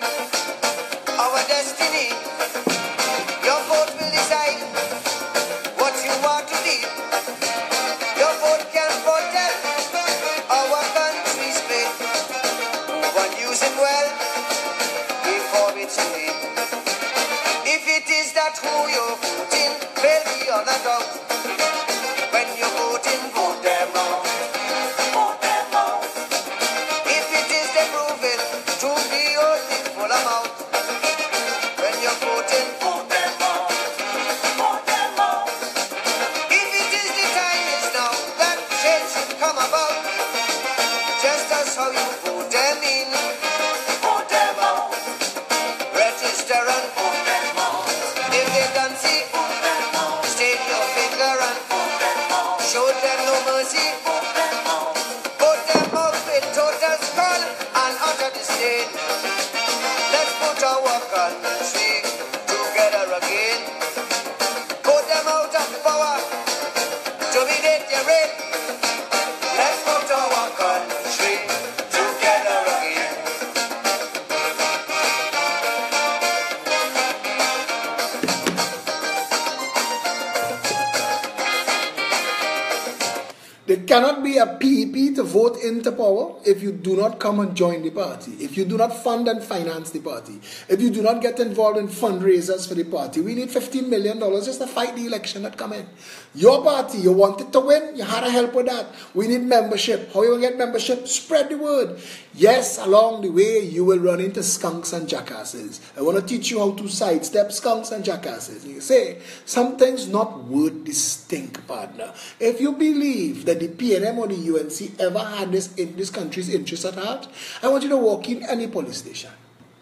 our destiny. Your vote will decide what you want to be. Your vote can protect our country's faith. One use it well before it's too late. If it is that who you're voting, fail beyond a doubt. When you're voting, vote them out. Vote them out. If it is they prove it to be only full amount. When you're voting, vote them out. Vote them out. If it is the time is now that change should come about. Just as how you vote them in, vote them out. Register and vote them out. If they can see, vote them out. State your finger and vote them out. Show them no mercy, vote them out. Vote them out with total scorn and utter disdain. Let's put our country together again. Put them out of power, dominate your reign. Let's put our There cannot be a PEP to vote into power if you do not come and join the party, if you do not fund and finance the party, if you do not get involved in fundraisers for the party. We need $15 million just to fight the election that come in. Your party, you wanted to win, you had to help with that. We need membership. How you will get membership? Spread the word. Yes, along the way, you will run into skunks and jackasses. I want to teach you how to sidestep skunks and jackasses. You say, something's not worth the stink, partner. If you believe that the PNM or the UNC ever had this country's interest at heart, I want you to walk in any police station,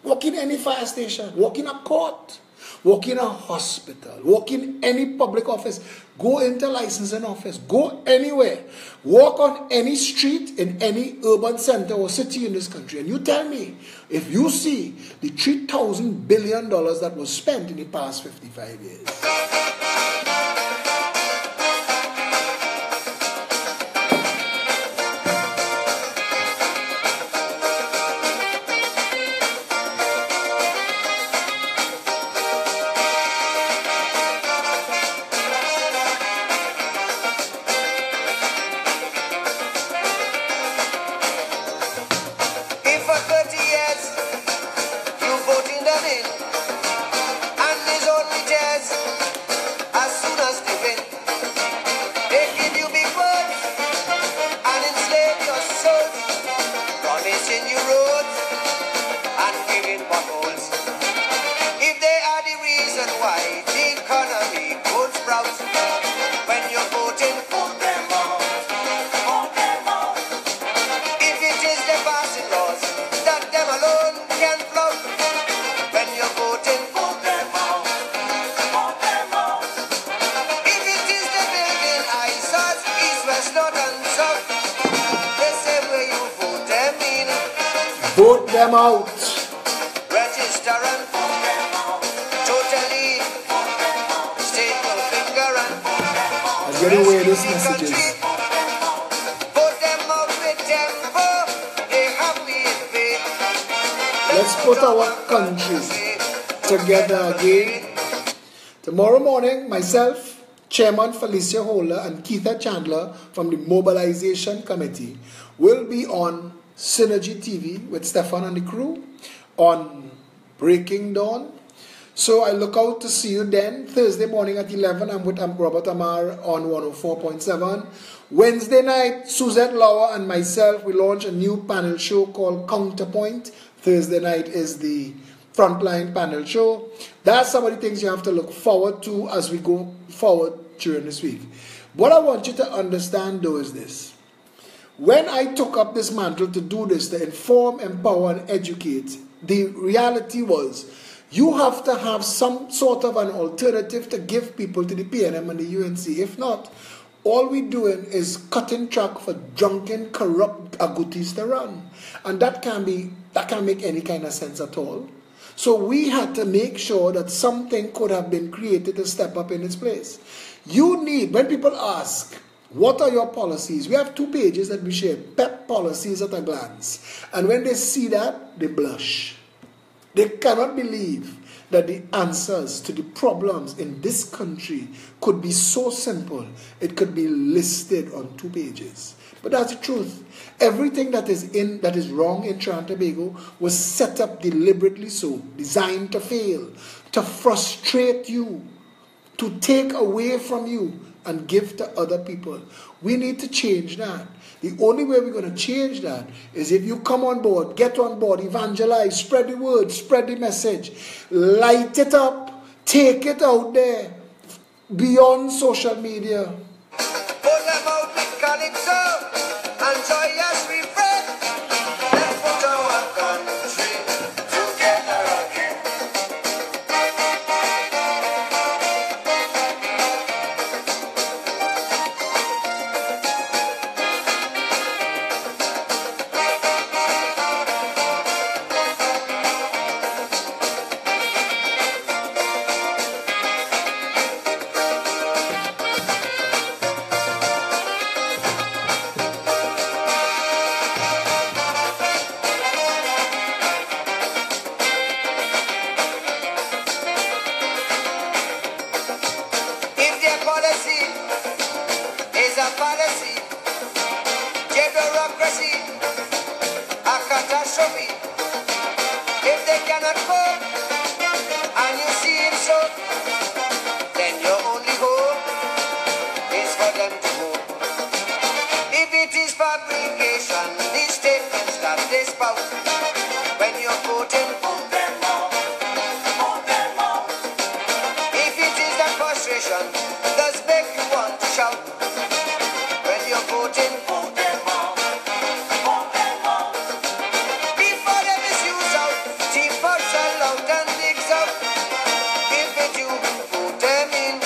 walk in any fire station, walk in a court, walk in a hospital, walk in any public office, go into licensing office, go anywhere, walk on any street in any urban center or city in this country, and you tell me if you see the $3,000 billion that was spent in the past 55 years. Vote them out. Register and vote them out. Totally state your finger and vote them out. I'm getting away this messages. Vote them out with tempo. They have me in faith. Let's put our country together again. Tomorrow morning, myself, Chairman Felicia Holder and Keitha Chandler from the Mobilization Committee will be on Synergy TV with Stefan and the crew on Breaking Dawn. So I look out to see you then. Thursday morning at 11, I'm with Robert Amar on 104.7. Wednesday night, Suzette Lauer and myself, we launch a new panel show called Counterpoint. Thursday night is the Frontline panel show. That's some of the things you have to look forward to as we go forward during this week. What I want you to understand though is this. When I took up this mantle to do this, to inform, empower, and educate, the reality was you have to have some sort of an alternative to give people to the PNM and the UNC. If not, all we're doing is cutting track for drunken, corrupt agoutis to run. And that can't make any kind of sense at all. So we had to make sure that something could have been created to step up in its place. You need, when people ask, what are your policies? We have 2 pages that we share, PEP policies at a glance. And when they see that, they blush. They cannot believe that the answers to the problems in this country could be so simple. It could be listed on 2 pages. But that's the truth. Everything that is wrong in Trinidad and Tobago was set up deliberately so, designed to fail, to frustrate you, to take away from you and give to other people. We need to change that. The only way we're going to change that is if you come on board, get on board, evangelize, spread the word, spread the message, light it up, take it out there, beyond social media. Put them out with calypso and joyous refrain. Let's put our country together again. If their policy is a policy catastrophe. If they cannot cope, and you see it so, then your only hope is for them to go. If it is fabrication, these statements that they spout, when you're voting, vote them out, vote them out. If it is that frustration does make you want to shout, when you're voting, vote them out, vote them out. Before they misuse out, cheap pots are out and digs out. If it you, vote them in,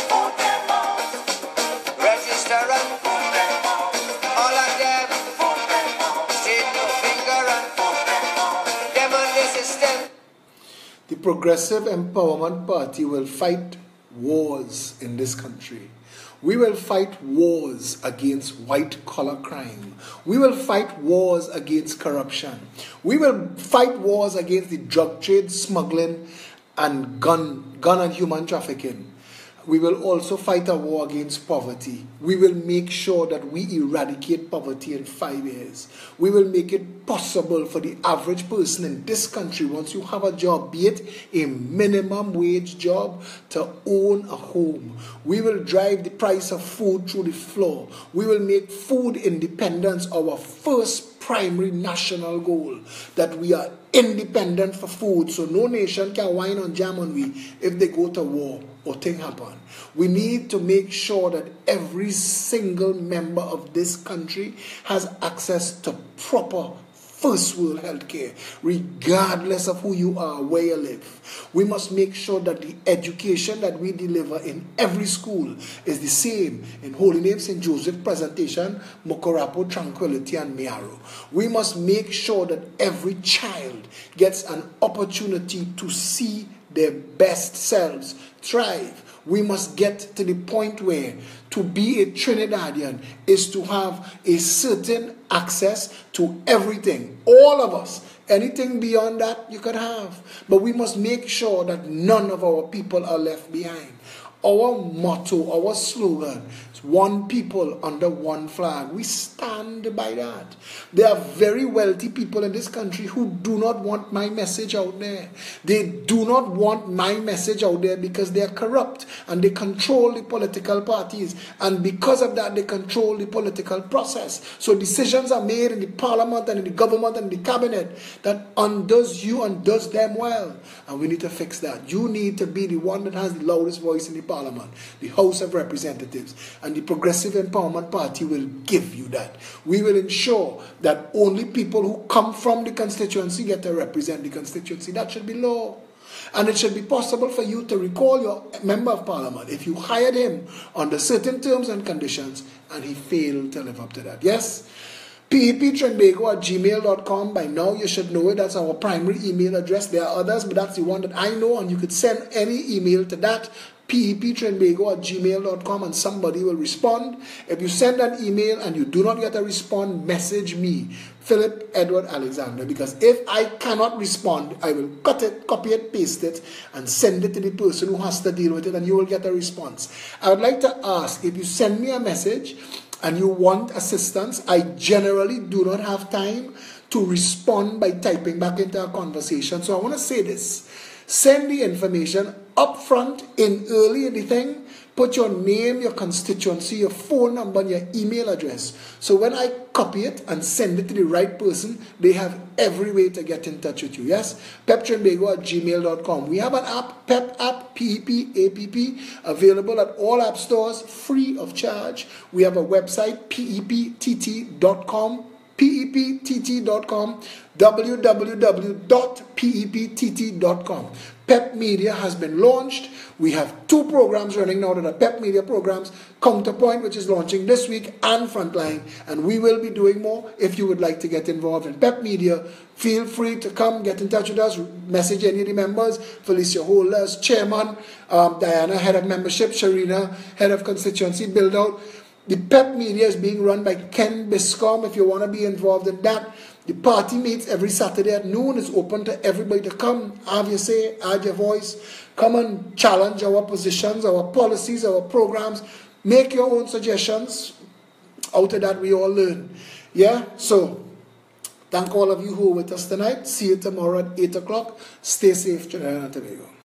vote them out. Register and vote them out. All of them, vote them out. Save your finger and vote them out. Them on the system. The Progressive Empowerment Party will fight wars in this country. We will fight wars against white-collar crime. We will fight wars against corruption. We will fight wars against the drug trade, smuggling, and gun and human trafficking. We will also fight a war against poverty. We will make sure that we eradicate poverty in 5 years. We will make it possible for the average person in this country, once you have a job, be it a minimum wage job, to own a home. We will drive the price of food through the floor. We will make food independence our first primary national goal, that we are independent for food, so no nation can whine on jam on we if they go to war or thing happen. We need to make sure that every single member of this country has access to proper first world healthcare, regardless of who you are, where you live. We must make sure that the education that we deliver in every school is the same in Holy Name St. Joseph, Presentation, Mokorapo, Tranquility, and Miaro. We must make sure that every child gets an opportunity to see their best selves thrive. We must get to the point where to be a Trinidadian is to have a certain access to everything. All of us. Anything beyond that you could have. But we must make sure that none of our people are left behind. Our motto, our slogan is one people under one flag. We stand by that. There are very wealthy people in this country who do not want my message out there. They do not want my message out there because they are corrupt and they control the political parties. And because of that, they control the political process. So decisions are made in the parliament and in the government and the cabinet that undoes you and does them well. And we need to fix that. You need to be the one that has the loudest voice in the parliament, the House of Representatives, and the Progressive Empowerment Party will give you that. We will ensure that only people who come from the constituency get to represent the constituency. That should be law. And it should be possible for you to recall your member of parliament if you hired him under certain terms and conditions and he failed to live up to that. Yes? peptrinbago@gmail.com. By now you should know it. That's our primary email address. There are others, but that's the one that I know, and you could send any email to that, peptrinbago@gmail.com, and somebody will respond. If you send an email and you do not get a response, message me, Philip Edward Alexander, because if I cannot respond, I will cut it, copy it, paste it, and send it to the person who has to deal with it, and you will get a response. I would like to ask, if you send me a message and you want assistance, I generally do not have time to respond by typing back into a conversation. So I want to say this. Send the information up front in early in the thing. Put your name, your constituency, your phone number, and your email address. So when I copy it and send it to the right person, they have every way to get in touch with you. Yes? peptrinbago@gmail.com. We have an app, PEP app, PEP, available at all app stores, free of charge. We have a website, peptt.com. peptt.com, www.peptt.com. PEP Media has been launched. We have 2 programs running now that are PEP Media programs, Counterpoint, which is launching this week, and Frontline, and we will be doing more. If you would like to get involved in PEP Media, feel free to come, get in touch with us, message any of the members, Felicia Holders, Chairman, Diana, Head of Membership, Sharina, Head of Constituency Build Out. The PEP Media is being run by Ken Biscom. If you want to be involved in that, the party meets every Saturday at noon. It's open to everybody to come, have your say, add your voice, come and challenge our positions, our policies, our programs, make your own suggestions. Out of that, we all learn. Yeah? So, Thank all of you who are with us tonight. See you tomorrow at 8 o'clock. Stay safe, Trinidad and Tobago.